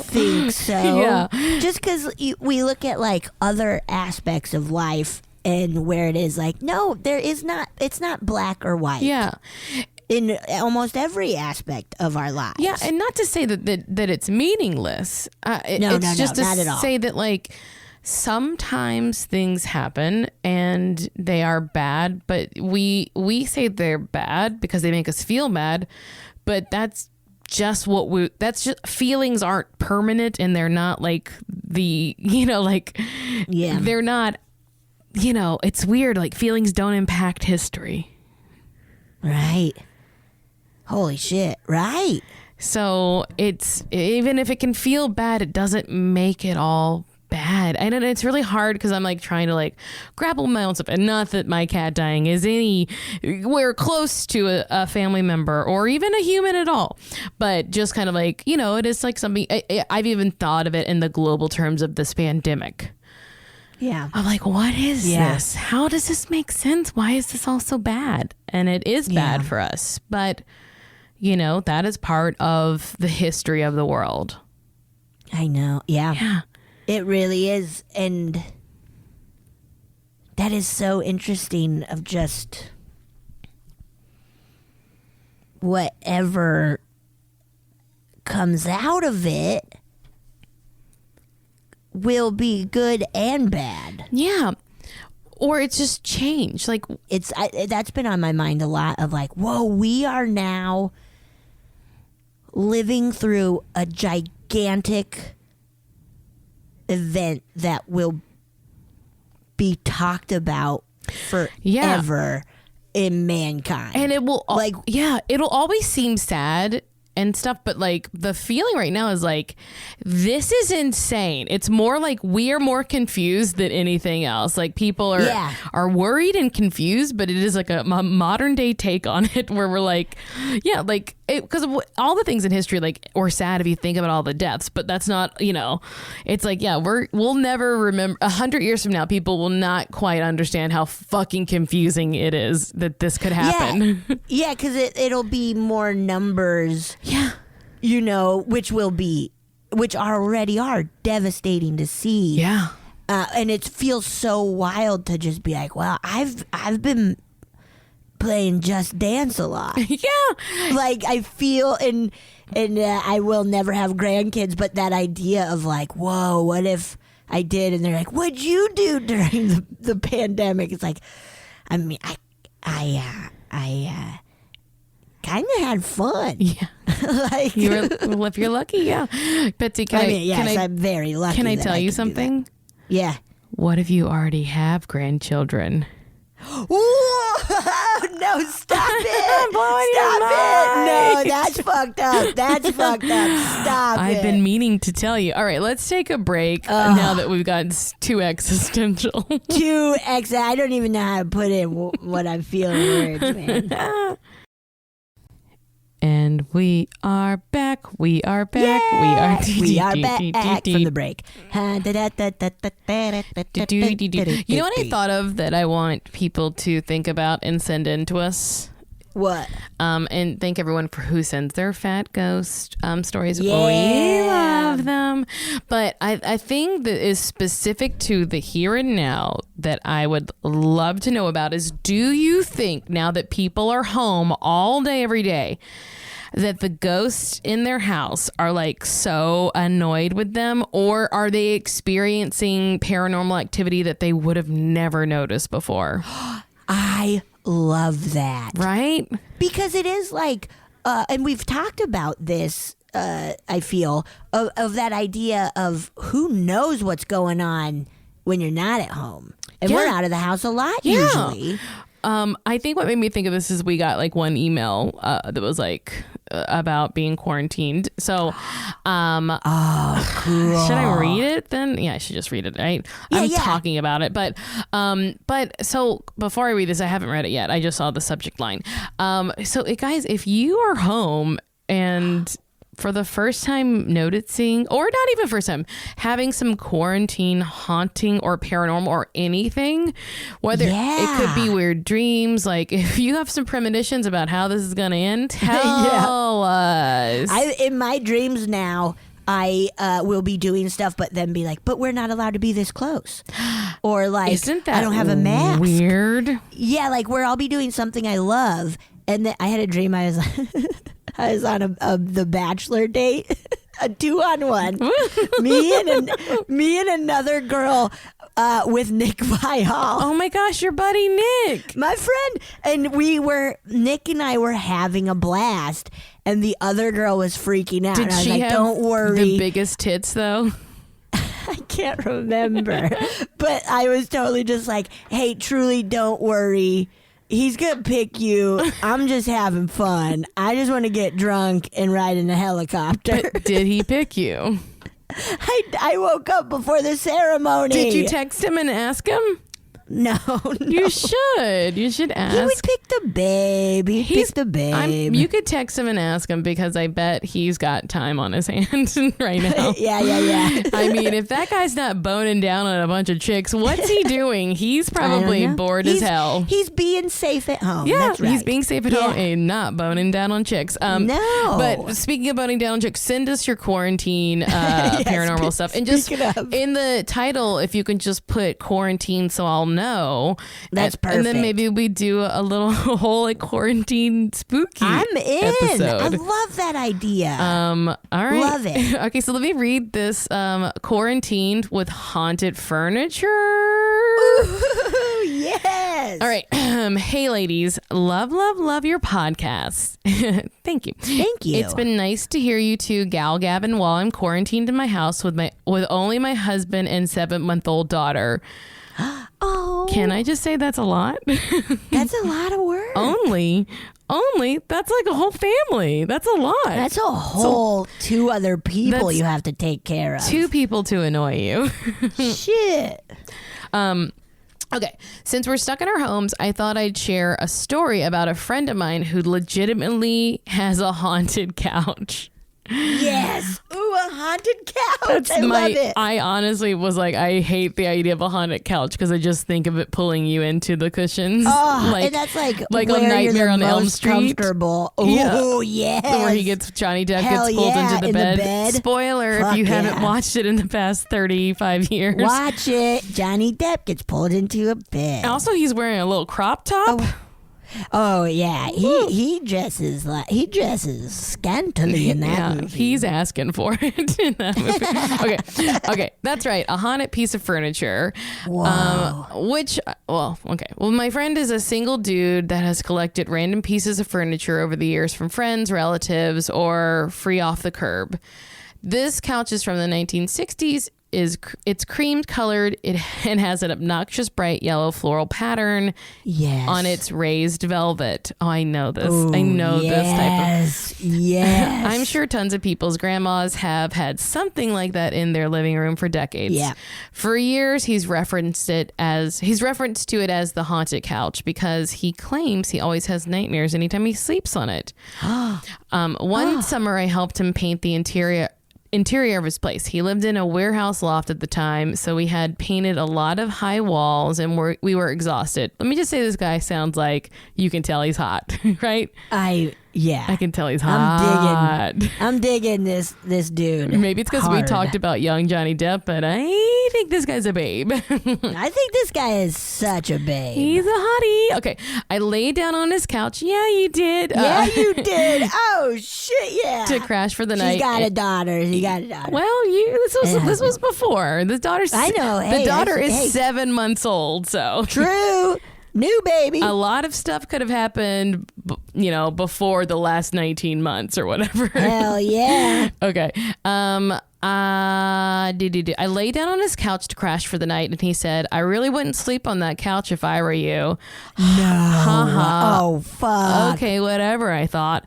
think so. Yeah. Just because we look at like other aspects of life and where it is like, no, it's not black or white. Yeah. In almost every aspect of our lives. Yeah, and not to say that it's meaningless. It's just to not at all. say that like sometimes things happen and they are bad, but we say they're bad because they make us feel bad, but that's just feelings aren't permanent, and they're not like they're not, it's weird, like feelings don't impact history. Right. Holy shit, right. So it's, even if it can feel bad, it doesn't make it all bad. And it's really hard because I'm like trying to like grapple my own stuff, and not that my cat dying is anywhere close to a family member or even a human at all, but just kind of like, it is like something I've even thought of it in the global terms of this pandemic. Yeah. I'm like, what is this? How does this make sense? Why is this all so bad? And it is bad for us, but that is part of the history of the world. I know. Yeah. Yeah. It really is. And that is so interesting, of just whatever comes out of it will be good and bad. Yeah. Or it's just change. Like that's been on my mind a lot, of like, whoa, we are now living through a gigantic event that will be talked about forever in mankind. And it will it'll always seem sad and stuff, but like the feeling right now is like, this is insane. It's more like we are more confused than anything else. Like people are worried and confused, but it is like a modern day take on it, where we're like, because of all the things in history, like, or sad if you think about all the deaths, but that's not, it's like, we'll never remember. 100 years from now, people will not quite understand how fucking confusing it is that this could happen. Yeah, because it'll be more numbers. Yeah. Which already are devastating to see. Yeah. And it feels so wild to just be like, well, I've been playing Just Dance a lot. Yeah. Like I feel, and I will never have grandkids, but that idea of like, whoa, what if I did? And they're like, what'd you do during the pandemic? It's like, I mean, I kind of had fun. Yeah. Like, if you're lucky, yeah. Betsy, I'm very lucky. Can I tell you something? Yeah. What if you already have grandchildren? Whoa, no, stop it. Stop it. No, that's fucked up. That's fucked up. Stop it. I've been meaning to tell you. All right, let's take a break now that we've gotten too existential. I don't even know how to put in what I'm feeling words, man. And we are back. We are back. Yay! We are back from the break. You know what I thought of that I want people to think about and send in to us? What? And thank everyone for who sends their fat ghost stories. Yeah. We love them. But I think that is specific to the here and now that I would love to know about is, do you think now that people are home all day, every day, that the ghosts in their house are like so annoyed with them, or are they experiencing paranormal activity that they would have never noticed before? I love that. Right? Because it is like, and we've talked about this, I feel, of that idea of who knows what's going on when you're not at home. And we're out of the house a lot usually. I think what made me think of this is we got like one email that was like about being quarantined. So, cool. should I read it then? Yeah, I should just read it. Right? I'm talking about it, but so before I read this, I haven't read it yet. I just saw the subject line. So guys, if you are home and for the first time noticing, or not even first time, having some quarantine haunting or paranormal or anything, whether it could be weird dreams, like if you have some premonitions about how this is going to end, tell us. In my dreams now, I will be doing stuff, but then be like, but we're not allowed to be this close. Or like, isn't that I don't have a mask. Weird? Yeah, like where I'll be doing something I love. And then I had a dream I was on the Bachelor date, a 2-on-1. me and another girl with Nick Vihal. Oh my gosh, your buddy Nick, my friend. And Nick and I were having a blast, and the other girl was freaking out. Did and I was she like, have don't worry. The biggest tits though? I can't remember, but I was totally just like, hey, truly, don't worry. He's going to pick you. I'm just having fun. I just want to get drunk and ride in a helicopter. But did he pick you? I woke up before the ceremony. Did you text him and ask him? No. You should. You should ask. He would pick the babe. He'd pick the babe. You could text him and ask him because I bet he's got time on his hands right now. Yeah. I mean, if that guy's not boning down on a bunch of chicks, what's he doing? He's probably bored as hell. He's being safe at home. Yeah, that's right. He's being safe at home and not boning down on chicks. No. But speaking of boning down on chicks, send us your quarantine paranormal stuff. And just in the title, if you can just put quarantine so I'll know. That's perfect. And then maybe we do a little whole like quarantine spooky I'm in. episode. I love that idea. All right. Love it. Okay, so let me read this. Quarantined with haunted furniture. Ooh, yes. All right. Hey, ladies. Love your podcast. Thank you. Thank you. It's been nice to hear you two gal-gabbing while I'm quarantined in my house with only my husband and 7-month-old daughter. Oh. Can I just say that's a lot? That's a lot of work. Only. That's like a whole family. That's a lot. That's a whole 2 other people you have to take care of. 2 people to annoy you. Shit. Okay, since we're stuck in our homes, I thought I'd share a story about a friend of mine who legitimately has a haunted couch. Yes. Ooh, a haunted couch. I love it. I honestly was like, I hate the idea of a haunted couch because I just think of it pulling you into the cushions. Oh, and that's like a where Nightmare on Elm most Street. Comfortable. Oh, yes. Where Johnny Depp gets pulled into the bed. Spoiler if you haven't watched it in the past 35 years. Watch it. Johnny Depp gets pulled into a bed. Also, he's wearing a little crop top. Oh yeah, he dresses scantily in that movie. He's asking for it in that movie. Okay, that's right. A haunted piece of furniture. Wow. Well, my friend is a single dude that has collected random pieces of furniture over the years from friends, relatives, or free off the curb. This couch is from the 1960s. It's cream colored. It has an obnoxious bright yellow floral pattern on its raised velvet. Oh, I know this. Ooh, I know this type of. Yes. I'm sure tons of people's grandmas have had something like that in their living room for decades. Yeah. For years, he's referenced to it as the haunted couch because he claims he always has nightmares anytime he sleeps on it. One summer, I helped him paint the interior of his place. He lived in a warehouse loft at the time, so we had painted a lot of high walls and we were exhausted. Let me just say this guy sounds like you can tell he's hot, right? I can tell he's hot. I'm digging this dude. Maybe it's because we talked about young Johnny Depp, but I think this guy's a babe. I think this guy is such a babe. He's a hottie. Okay, I laid down on his couch. Yeah, you did. Yeah, you did. Oh shit, yeah. To crash for the night. He's got a daughter. Well, this was before. The daughter's. I know. The daughter is 7 months old. So true. New baby. A lot of stuff could have happened, before the last 19 months or whatever. Hell yeah. Okay. I lay down on his couch to crash for the night, and he said, I really wouldn't sleep on that couch if I were you. No. Oh, fuck. Okay, whatever, I thought.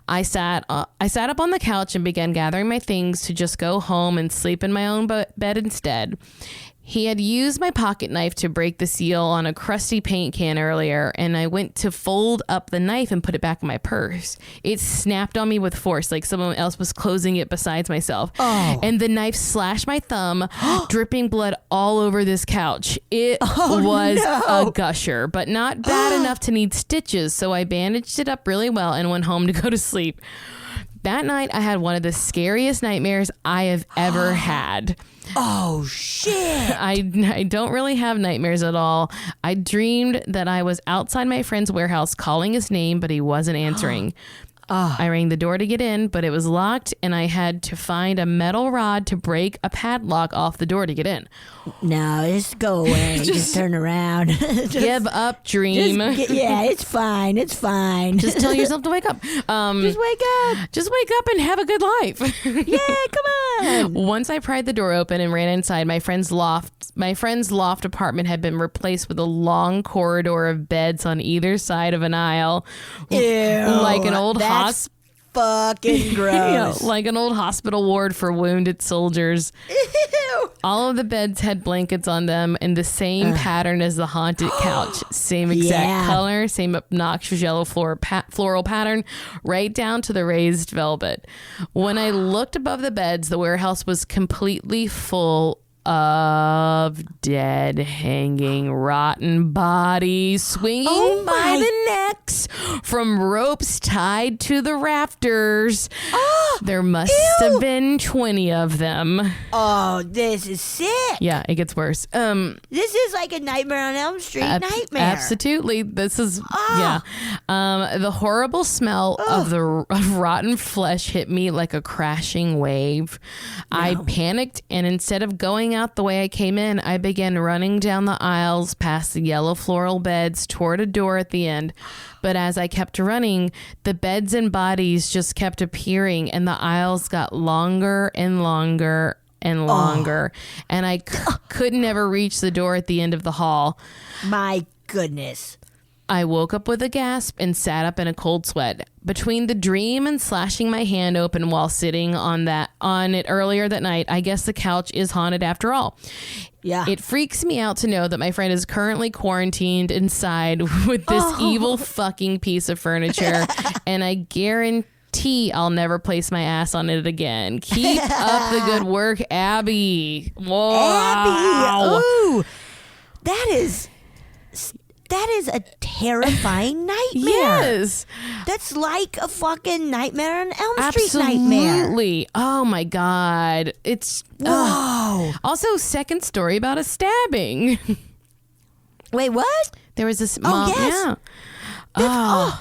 I sat up on the couch and began gathering my things to just go home and sleep in my own bed instead. He had used my pocket knife to break the seal on a crusty paint can earlier, and I went to fold up the knife and put it back in my purse. It snapped on me with force, like someone else was closing it besides myself. Oh. And the knife slashed my thumb, dripping blood all over this couch. It was a gusher, but not bad enough to need stitches, so I bandaged it up really well and went home to go to sleep. That night, I had one of the scariest nightmares I have ever had. Oh, shit. I don't really have nightmares at all. I dreamed that I was outside my friend's warehouse calling his name, but he wasn't answering. I rang the door to get in, but it was locked, and I had to find a metal rod to break a padlock off the door to get in. No, just go away. just turn around. Give up, dream. Yeah, it's fine. It's fine. Just tell yourself to wake up. Just wake up. Just wake up and have a good life. Yeah, come on. Once I pried the door open and ran inside, my friend's loft apartment had been replaced with a long corridor of beds on either side of an aisle. Ew, like an old that's fucking gross. like an old hospital ward for wounded soldiers. Ew. All of the beds had blankets on them in the same pattern as the haunted couch. Same exact color, same obnoxious yellow floral pattern, right down to the raised velvet. When I looked above the beds, the warehouse was completely full of dead, hanging, rotten bodies swinging by the necks from ropes tied to the rafters. There must have been 20 of them. Oh, this is sick. Yeah, it gets worse. This is like a Nightmare on Elm Street nightmare. Absolutely. This is, yeah. The horrible smell of rotten flesh hit me like a crashing wave. No. I panicked, and instead of going out the way I came in, I began running down the aisles past the yellow floral beds toward a door at the end. But as I kept running, the beds and bodies just kept appearing, and the aisles got longer and longer and longer, and I could never reach the door at the end of the hall. My goodness. I woke up with a gasp and sat up in a cold sweat. Between the dream and slashing my hand open while sitting on it earlier that night, I guess the couch is haunted after all. Yeah. It freaks me out to know that my friend is currently quarantined with this evil fucking piece of furniture, and I guarantee I'll never place my ass on it again. Keep up the good work, Abby. Wow. Abby. Ooh. That is a terrifying nightmare. Yes. That's like a fucking Nightmare on Elm Street nightmare. Absolutely. Oh my God. It's whoa. Also, second story about a stabbing. Wait, what? There was this mom. Yes. Yeah.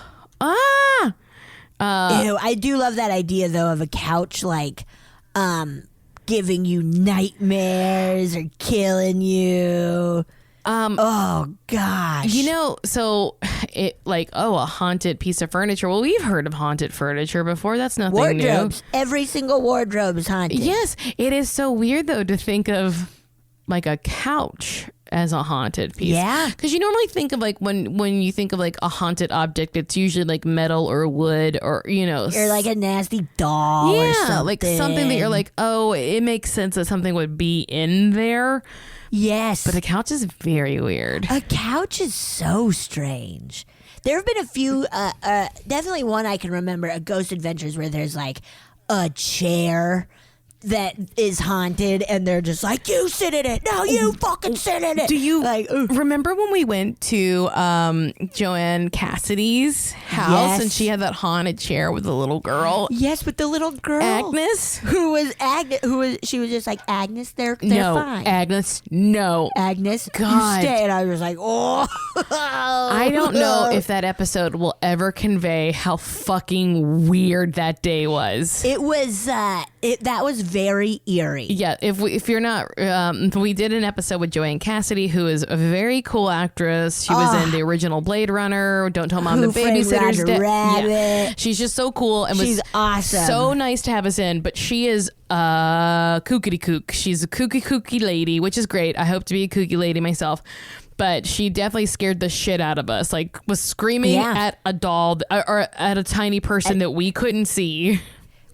Ew, I do love that idea though of a couch like giving you nightmares or killing you. Oh gosh. You know, so it like, a haunted piece of furniture. Well, we've heard of haunted furniture before. That's nothing Wardrobes. new. Every single wardrobe is haunted. Yes. It is so weird though to think of like a couch as a haunted piece. Yeah. Because you normally think of like when you think of like a haunted object, it's usually like metal or wood or, or like a nasty doll or something. Like something that you're like, oh, it makes sense that something would be in there. Yes. But a couch is very weird. A couch is so strange. There have been a few, definitely one I can remember, a Ghost Adventures where there's like a chair that is haunted and they're just like, you sit in it. No, you fucking sit in it. Do you like remember when we went to Joanne Cassidy's house and she had that haunted chair with the little girl? Yes, with the little girl. Agnes? She was just like, Agnes, they're no, fine. Agnes, no. Agnes, God. you stay. And I was like, oh. I don't know if that episode will ever convey how fucking weird that day was. It was, that was very eerie. Yeah, if you're not, we did an episode with Joanne Cassidy, who is a very cool actress. She was in the original Blade Runner. Don't Tell Mom the Babysitter's Dead. Yeah. She's just so cool and she's awesome. So nice to have us in. But she is kookity kook. She's a kooky lady, which is great. I hope to be a kooky lady myself. But she definitely scared the shit out of us. Like, was screaming at a doll or at a tiny person that we couldn't see.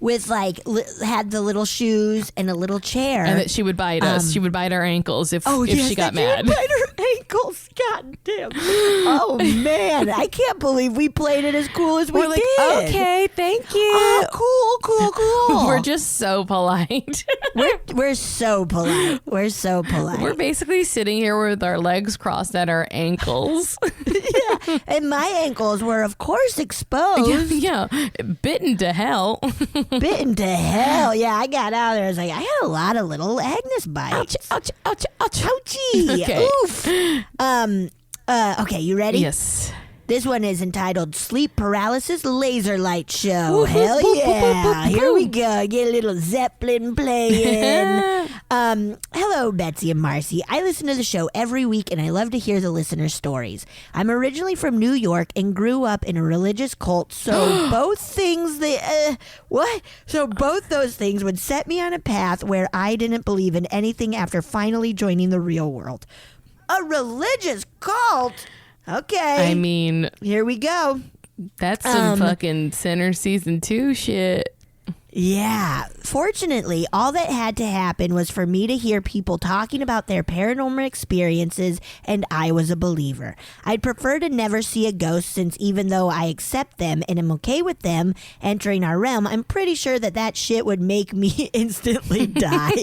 With like had the little shoes and a little chair, and that she would bite us. She would bite our ankles if she got mad. Bite her ankles. God damn. Oh man, I can't believe we played it as cool as we did. Okay, thank you. Oh, cool. We're just so polite. we're so polite. We're so polite. We're basically sitting here with our legs crossed at our ankles. Yeah, and my ankles were of course exposed. Yeah, bitten to hell. Bitten to hell. Yeah, I got out there. I was like, I had a lot of little Agnes bites. Ouch. Ouchie. Okay. Oof. Okay, you ready? Yes. This one is entitled Sleep Paralysis Laser Light Show. Hell yeah. Here we go. Get a little Zeppelin playing. Hello, Betsy and Marcy. I listen to the show every week and I love to hear the listeners' stories. I'm originally from New York and grew up in a religious cult, so both those things would set me on a path where I didn't believe in anything after finally joining the real world. A religious cult? Okay. I mean, here we go. That's some fucking Sinner season 2 shit. Yeah. Fortunately, all that had to happen was for me to hear people talking about their paranormal experiences, and I was a believer. I'd prefer to never see a ghost since even though I accept them and am okay with them entering our realm, I'm pretty sure that shit would make me instantly die.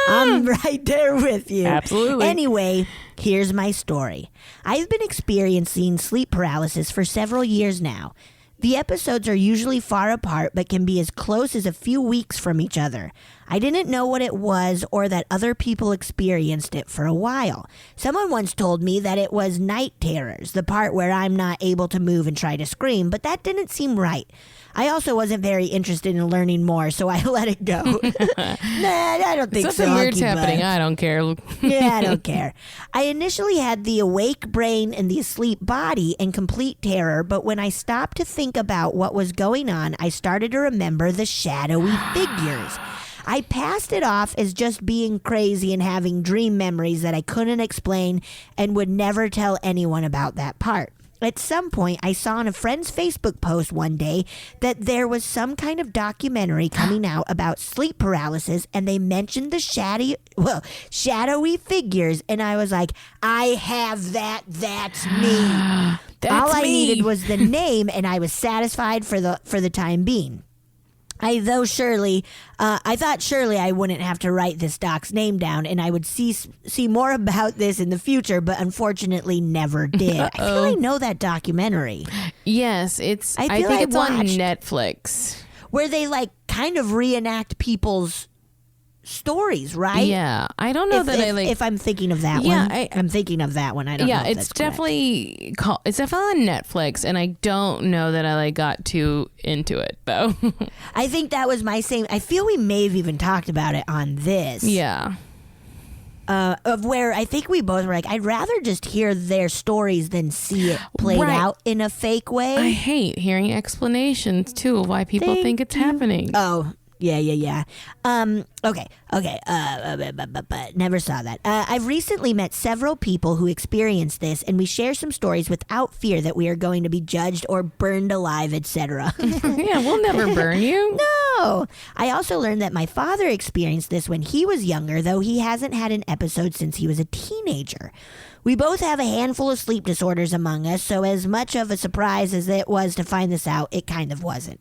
I'm right there with you. Absolutely. Anyway, here's my story. I've been experiencing sleep paralysis for several years now. The episodes are usually far apart but can be as close as a few weeks from each other. I didn't know what it was or that other people experienced it for a while. Someone once told me that it was night terrors, the part where I'm not able to move and try to scream, but that didn't seem right. I also wasn't very interested in learning more, so I let it go. Nah, I don't think Something so. weird's happening. I don't care. Yeah, I don't care. I initially had the awake brain and the asleep body and complete terror, but when I stopped to think about what was going on, I started to remember the shadowy figures. I passed it off as just being crazy and having dream memories that I couldn't explain and would never tell anyone about that part. At some point, I saw on a friend's Facebook post one day that there was some kind of documentary coming out about sleep paralysis, and they mentioned the shadowy figures, and I was like, I have that. That's me. All I needed was the name, and I was satisfied for the time being. I thought surely I wouldn't have to write this doc's name down and I would see more about this in the future, but unfortunately never did. I feel I know that documentary. Yes, I think it's on Netflix. Where they like kind of reenact people's stories, right? Yeah, I don't know if I'm thinking of that one. I'm thinking of that one. I don't know. Yeah, it's definitely on Netflix, and I don't know that I got too into it though. I think that was my same. I feel we may have even talked about it on this. Yeah. Of where I think we both were like, I'd rather just hear their stories than see it played out in a fake way. I hate hearing explanations too of why people think it's happening. Oh. Yeah. Okay. Never saw that. I've recently met several people who experienced this, and we share some stories without fear that we are going to be judged or burned alive, etc. Yeah, we'll never burn you. No. I also learned that my father experienced this when he was younger, though he hasn't had an episode since he was a teenager. We both have a handful of sleep disorders among us, so as much of a surprise as it was to find this out, it kind of wasn't.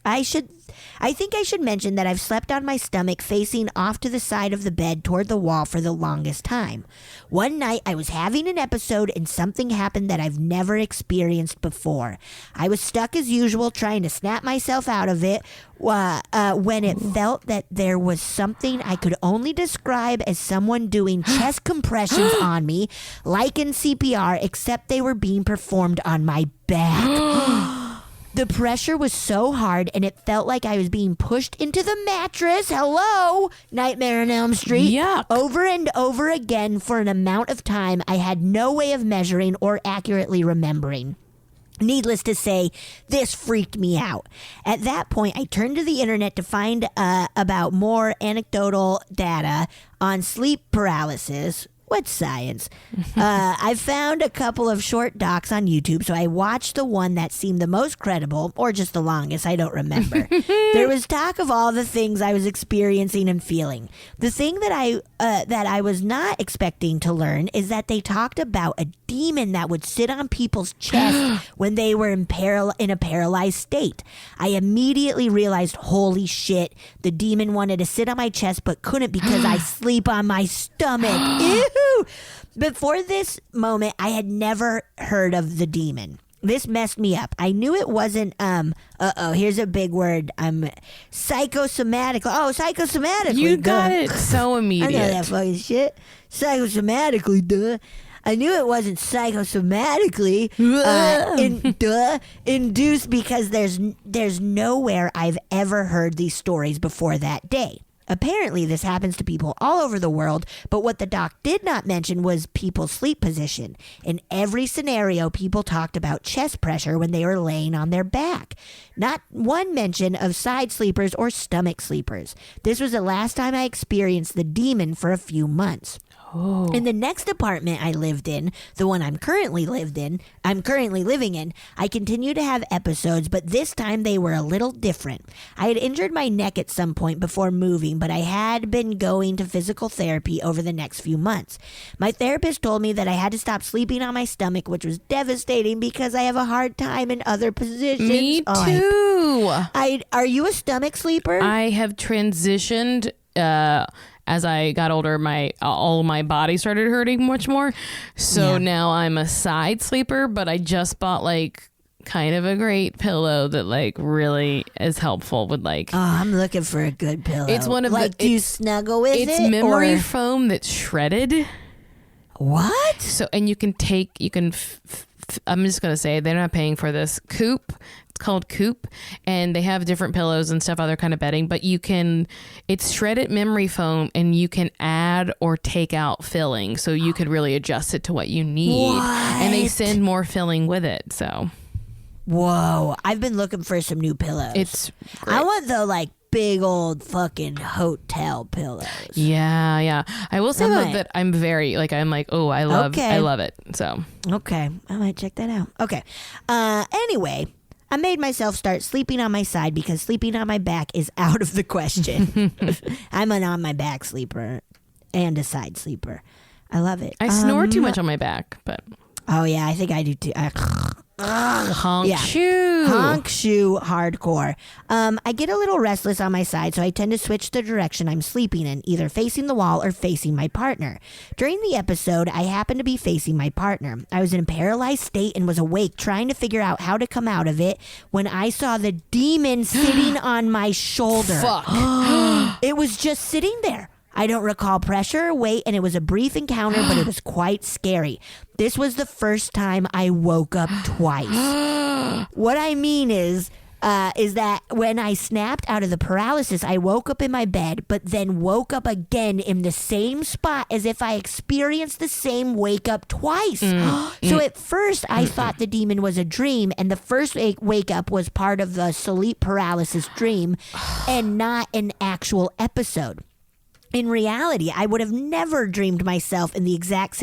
I think I should mention that I've slept on my stomach facing off to the side of the bed toward the wall for the longest time. One night I was having an episode and something happened that I've never experienced before. I was stuck as usual trying to snap myself out of it when it felt that there was something I could only describe as someone doing chest compressions on me, like in CPR, except they were being performed on my back. The pressure was so hard, and it felt like I was being pushed into the mattress. Hello, Nightmare on Elm Street. Yuck. Over and over again for an amount of time I had no way of measuring or accurately remembering. Needless to say, this freaked me out. At that point, I turned to the internet to find about more anecdotal data on sleep paralysis. What's science? I found a couple of short docs on YouTube, so I watched the one that seemed the most credible, or just the longest, I don't remember. There was talk of all the things I was experiencing and feeling. The thing that I was not expecting to learn is that they talked about a demon that would sit on people's chests when they were in a paralyzed state. I immediately realized, holy shit, the demon wanted to sit on my chest but couldn't because I sleep on my stomach. Ew! Before this moment, I had never heard of the demon. This messed me up. I knew it wasn't, here's a big word. Psychosomatic. Oh, psychosomatically. You got it so immediate. I know that fucking shit. Psychosomatically, duh. I knew it wasn't psychosomatically induced because there's nowhere I've ever heard these stories before that day. Apparently, this happens to people all over the world, but what the doc did not mention was people's sleep position. In every scenario, people talked about chest pressure when they were laying on their back. Not one mention of side sleepers or stomach sleepers. This was the last time I experienced the demon for a few months. Oh. In the next apartment I lived in, the one I'm currently living in, I continue to have episodes, but this time they were a little different. I had injured my neck at some point before moving, but I had been going to physical therapy over the next few months. My therapist told me that I had to stop sleeping on my stomach, which was devastating because I have a hard time in other positions. Me too. Are you a stomach sleeper? I have transitioned as I got older. All my body started hurting much more. So now I'm a side sleeper, but I just bought kind of a great pillow that really is helpful with Oh, I'm looking for a good pillow. It's one of do you snuggle with it? It's memory foam that's shredded. What? So, and you can I'm just going to say they're not paying for this. Coop. It's called Coop, and they have different pillows and stuff, other kind of bedding, but it's shredded memory foam, and you can add or take out filling, so you could really adjust it to what you need. What? And they send more filling with it. So, whoa, I've been looking for some new pillows. It's great. I want the big old fucking hotel pillows. Yeah. I will say though that I'm very I love it. So okay, I might check that out. Okay. Anyway, I made myself start sleeping on my side because sleeping on my back is out of the question. I'm an on my back sleeper and a side sleeper. I love it. I snore too much on my back, but oh yeah, I think I do too. Honk shoe. Honk shoe hardcore. I get a little restless on my side, so I tend to switch the direction I'm sleeping in, either facing the wall or facing my partner. During the episode, I happened to be facing my partner. I was in a paralyzed state and was awake, trying to figure out how to come out of it when I saw the demon sitting on my shoulder. Fuck. It was just sitting there. I don't recall pressure or weight, and it was a brief encounter, but it was quite scary. This was the first time I woke up twice. What I mean is that when I snapped out of the paralysis, I woke up in my bed, but then woke up again in the same spot as if I experienced the same wake up twice. So at first, I thought the demon was a dream, and the first wake up was part of the sleep paralysis dream and not an actual episode. In reality, I would have never dreamed myself in the exact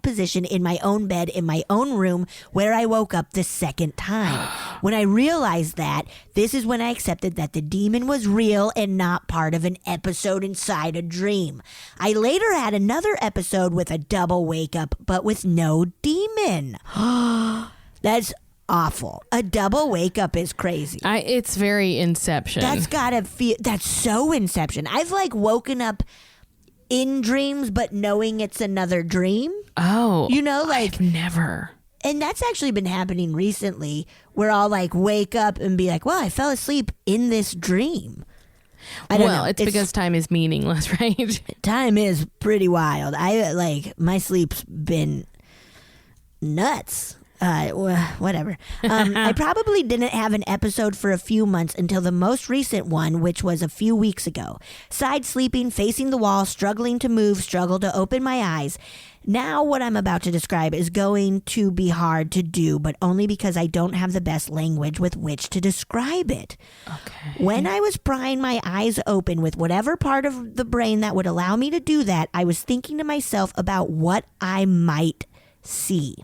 position in my own bed in my own room where I woke up the second time. When I realized that, this is when I accepted that the demon was real and not part of an episode inside a dream. I later had another episode with a double wake up, but with no demon. That's awful. A double wake up is crazy. It's very Inception. That's so Inception. I've woken up in dreams but knowing it's another dream. Oh. I've never. And that's actually been happening recently where I'll wake up and be well, I fell asleep in this dream. I don't know. It's because time is meaningless, right? Time is pretty wild. My sleep's been nuts Whatever. I probably didn't have an episode for a few months until the most recent one, which was a few weeks ago. Side sleeping, facing the wall, struggling to move, struggle to open my eyes. Now what I'm about to describe is going to be hard to do, but only because I don't have the best language with which to describe it. Okay. When I was prying my eyes open with whatever part of the brain that would allow me to do that, I was thinking to myself about what I might see.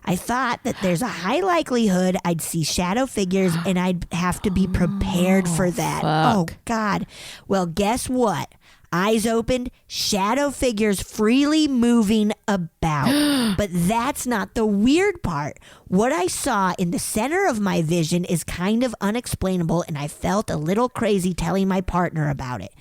I thought that there's a high likelihood I'd see shadow figures and I'd have to be prepared for that. Fuck. Oh, God. Well, guess what? Eyes opened, shadow figures freely moving about. But that's not the weird part. What I saw in the center of my vision is kind of unexplainable, and I felt a little crazy telling my partner about it.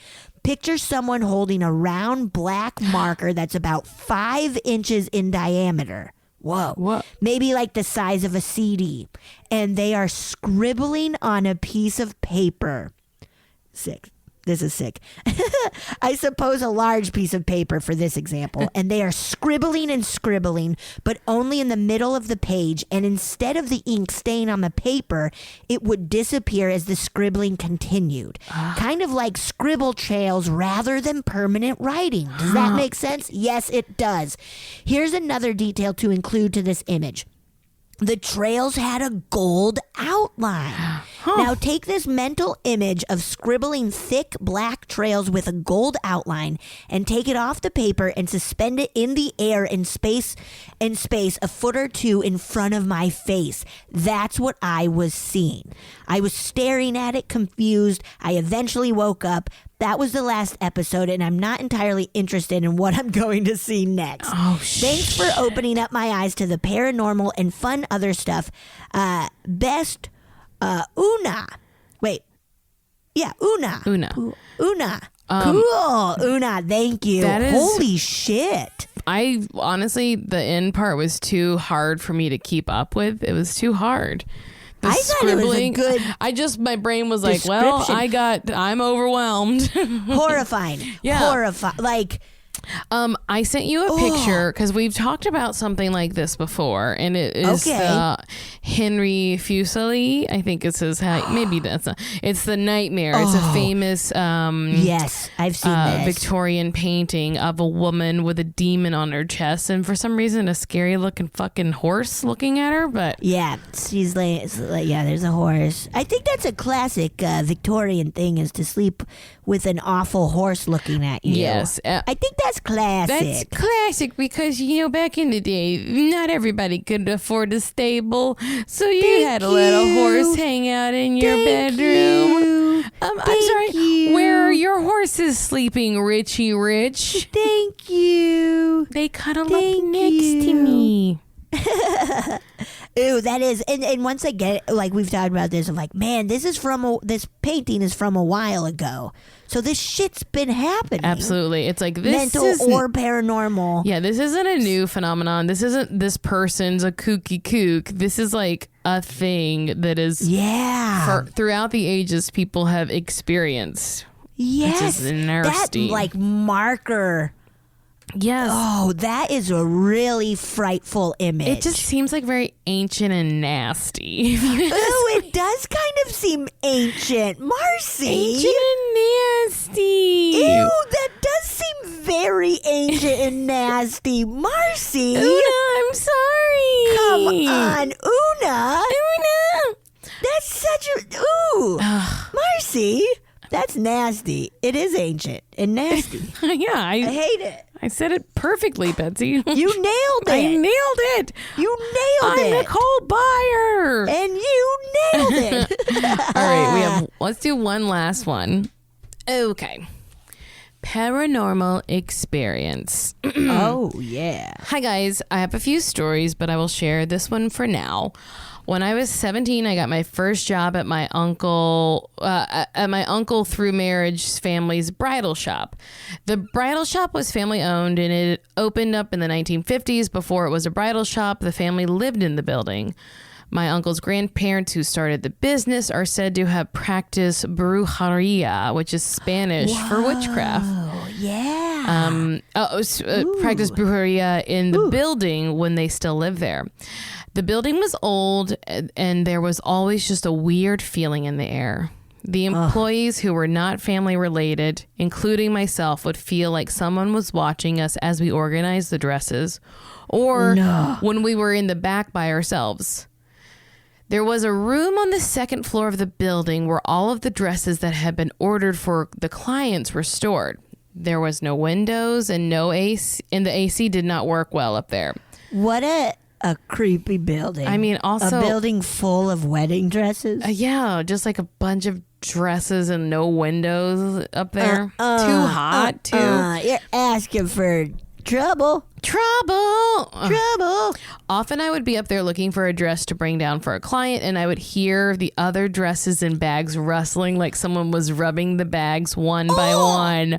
Picture someone holding a round black marker that's about 5 inches in diameter. Whoa. What? Maybe like the size of a CD. And they are scribbling on a piece of paper. Sick. This is sick. I suppose a large piece of paper for this example. And they are scribbling and scribbling, but only in the middle of the page. And instead of the ink staying on the paper, it would disappear as the scribbling continued. Kind of like scribble trails rather than permanent writing. Does that make sense? Yes, it does. Here's another detail to include to this image. The trails had a gold outline. Now take this mental image of scribbling thick black trails with a gold outline and take it off the paper and suspend it in the air in space a foot or two in front of my face. That's what I was seeing. I was staring at it, confused. I eventually woke up. That was the last episode, and I'm not entirely interested in what I'm going to see next. Oh, Thanks for opening up my eyes to the paranormal and fun other stuff. Best, Una. Wait. Yeah, Una. Una. Cool. Una, thank you. That is- Holy shit. I honestly, the end part was too hard for me to keep up with. It was too hard. The I thought it was a good my brain was like, well, description. I'm overwhelmed. Horrifying. Yeah. Like, I sent you a picture because we've talked about something like this before, and it is the Henry Fuseli. I think it's his. Maybe that's not. It's the Nightmare. It's a famous. Yes, I've seen this. Victorian painting of a woman with a demon on her chest, and for some reason, a scary looking fucking horse looking at her. But yeah, she's like, yeah, there's a horse. I think that's a classic Victorian thing, is to sleep with an awful horse looking at you. Yes, I think that's classic. That's classic because, back in the day, not everybody could afford a stable, so you had to let a horse hang out in your bedroom. I'm sorry, where are your horses sleeping, Richie Rich? Thank you. They cuddle up next to me. Ooh, that is, and once I get it, like we've talked about this, I'm like, man, this painting is from a while ago, so this shit's been happening. Absolutely, it's like this mental or paranormal. Yeah, this isn't a new phenomenon. This isn't this person's a kooky kook. This is like a thing that is throughout the ages people have experienced. Yes, which is nasty. That like marker. Yes. Oh, that is a really frightful image. It just seems like very ancient and nasty. Oh, it does kind of seem ancient. Marcy. Ancient and nasty. Ew, that does seem very ancient and nasty. Marcy. Una, I'm sorry. Come on, Una. Una. That's such a... Ooh. Marcy. That's nasty. It is ancient and nasty. Yeah, I hate it. I said it perfectly, Betsy. You nailed it. I nailed it. You nailed it. I'm Nicole Byer. And you nailed it. All right, let's do one last one. Okay. Paranormal experience. Oh, yeah. Hi, guys. I have a few stories, but I will share this one for now. When I was 17, I got my first job at my uncle through marriage family's bridal shop. The bridal shop was family owned, and it opened up in the 1950s. Before it was a bridal shop, the family lived in the building. My uncle's grandparents, who started the business, are said to have practiced brujeria, which is Spanish for witchcraft. yeah. Practice brujeria in the building when they still live there. The building was old, and there was always just a weird feeling in the air. The employees who were not family related, including myself, would feel like someone was watching us as we organized the dresses, or when we were in the back by ourselves. There was a room on the second floor of the building where all of the dresses that had been ordered for the clients were stored. There was no windows and no AC, and the AC did not work well up there. What a creepy building. I mean, also a building full of wedding dresses. Yeah, just like a bunch of dresses and no windows up there. Too hot. You're asking for trouble. Often I would be up there looking for a dress to bring down for a client, and I would hear the other dresses and bags rustling like someone was rubbing the bags one by one.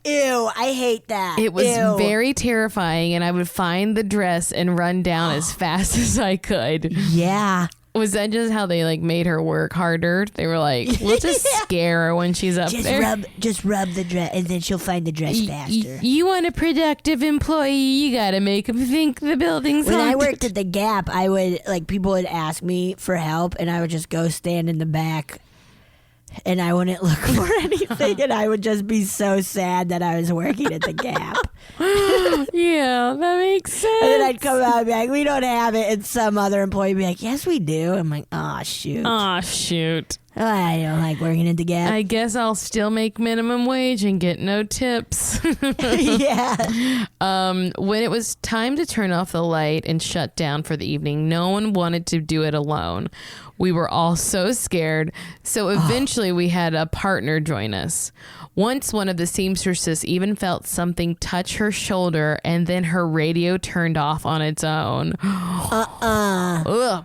Ew, I hate that. It was very terrifying, and I would find the dress and run down as fast as I could. Yeah. Was that just how they like made her work harder? They were like, we'll just scare her when she's up there. Just rub the dress, and then she'll find the dress faster. You want a productive employee, you gotta make them think the building's haunted. When I worked at the Gap, I would people would ask me for help, and I would just go stand in the back, and I wouldn't look for anything, and I would just be so sad that I was working at the Gap. Yeah, that makes sense. And then I'd come out and be like, we don't have it. And some other employee would be like, yes, we do. I'm like, oh, shoot. I don't like working at the Gap. I guess I'll still make minimum wage and get no tips. Yeah. When it was time to turn off the light and shut down for the evening, no one wanted to do it alone. We were all so scared. So eventually we had a partner join us. Once one of the seamstresses even felt something touch her shoulder, and then her radio turned off on its own. Ugh.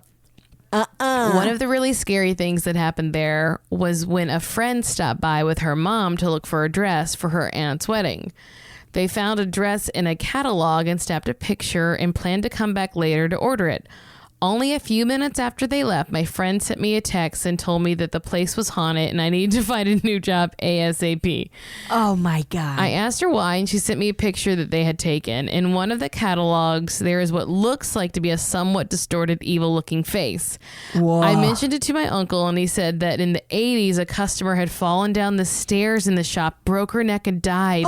One of the really scary things that happened there was when a friend stopped by with her mom to look for a dress for her aunt's wedding. They found a dress in a catalog and snapped a picture and planned to come back later to order it. Only a few minutes after they left, my friend sent me a text and told me that the place was haunted and I needed to find a new job ASAP. Oh my God. I asked her why, and she sent me a picture that they had taken. In one of the catalogs, there is what looks like to be a somewhat distorted, evil-looking face. Whoa. I mentioned it to my uncle, and he said that in the 80s, a customer had fallen down the stairs in the shop, broke her neck, and died.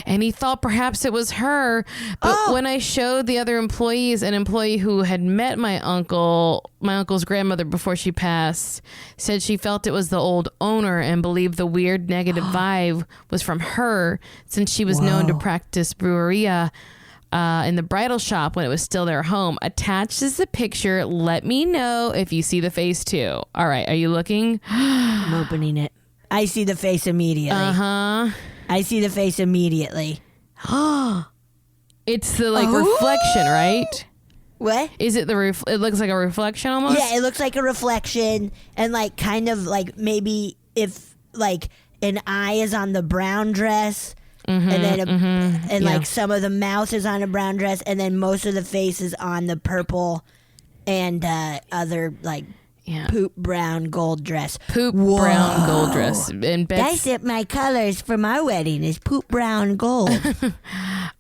And he thought perhaps it was her. But when I showed the other employees, an employee who had met my uncle's grandmother before she passed, said she felt it was the old owner and believed the weird negative vibe was from her, since she was known to practice brujeria in the bridal shop when it was still their home. Attached is the picture. Let me know if you see the face too. All right, are you looking? I'm opening it. I see the face immediately. I see the face immediately. It's the reflection, right? What? Is it it looks like a reflection almost? Yeah, it looks like a reflection, and kind of maybe if an eye is on the brown dress, and then some of the mouth is on a brown dress, and then most of the face is on the purple and other poop brown gold dress. Brown gold dress. And that's it. My colors for my wedding is poop brown gold.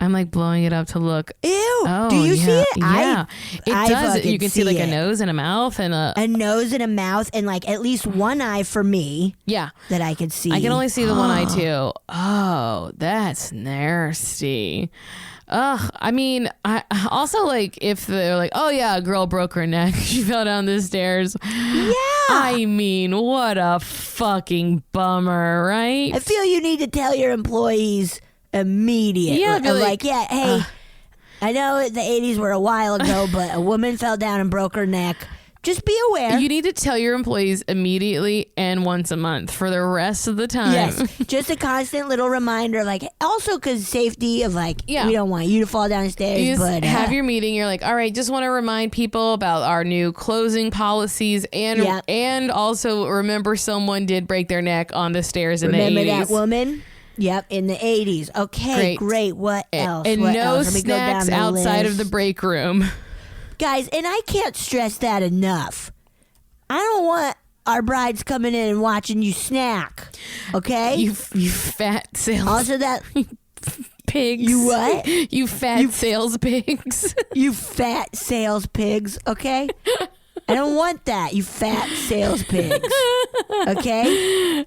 I'm blowing it up to look. Ew. Oh, do you see it? Yeah. It does. You can see a nose and a mouth and a nose and a mouth and at least one eye for me. Yeah. That I could see. I can only see the one eye too. Oh, that's nasty. Ugh, I mean, I also if they're oh yeah, a girl broke her neck, she fell down the stairs. Yeah. I mean, what a fucking bummer, right? I feel you need to tell your employees immediately. Yeah, hey, I know the 80s were a while ago, but a woman fell down and broke her neck. Just be aware. You need to tell your employees immediately and once a month for the rest of the time. Yes, just a constant little reminder, also because safety of we don't want you to fall down the stairs. You but have your meeting. You're all right, just want to remind people about our new closing policies and also remember someone did break their neck on the stairs in the 80s. Remember that woman? Yep, in the 80s. Okay, great. What else? And what no else? snacks outside of the break room. Guys, and I can't stress that enough. I don't want our brides coming in and watching you snack. Okay? You fat sales. Also that pigs. You what? You fat sales pigs. You fat sales pigs, okay? I don't want that, you fat sales pigs. Okay?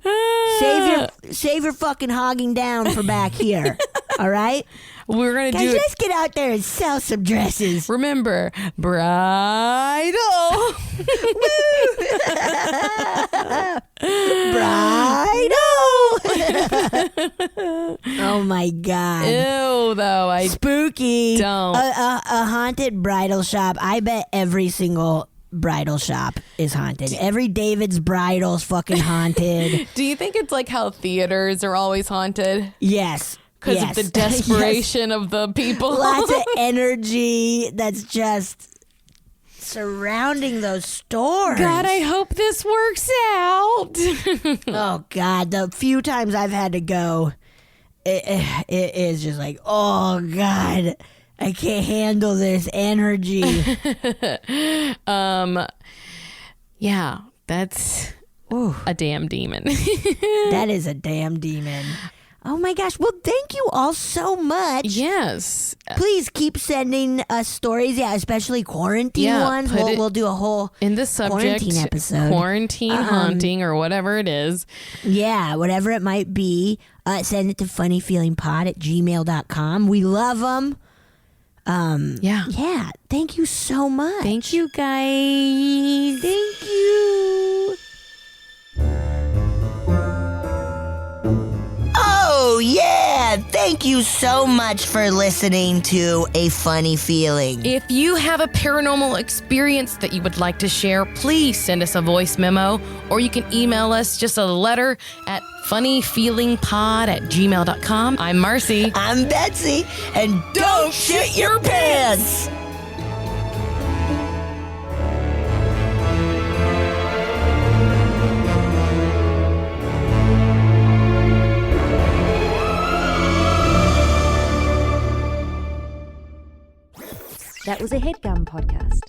Save your fucking hogging down for back here. All right? We're going to do it. Let's get out there and sell some dresses. Remember, bridal. Bridal. Oh my God. Ew, though. Spooky. Don't. A haunted bridal shop. I bet every single bridal shop is haunted. Every David's bridal's fucking haunted. Do you think it's like how theaters are always haunted? Yes. Because of the desperation of the people. Lots of energy that's just surrounding those stores. God, I hope this works out. Oh, God. The few times I've had to go, it is just like, oh, God, I can't handle this energy. Yeah, that's a damn demon. That is a damn demon. Oh my gosh. Well, thank you all so much. Yes. Please keep sending us stories. Yeah, especially quarantine ones. We'll do a whole in the subject quarantine episode. Quarantine haunting or whatever it is. Yeah, whatever it might be. Send it to funnyfeelingpod@gmail.com. We love them. Yeah. Thank you so much. Thank you, guys. Thank you. Oh, yeah. Thank you so much for listening to A Funny Feeling. If you have a paranormal experience that you would like to share, please send us a voice memo, or you can email us just a letter at funnyfeelingpod@gmail.com. I'm Marcy. I'm Betsy. And don't shit your pants. That was a HeadGum podcast.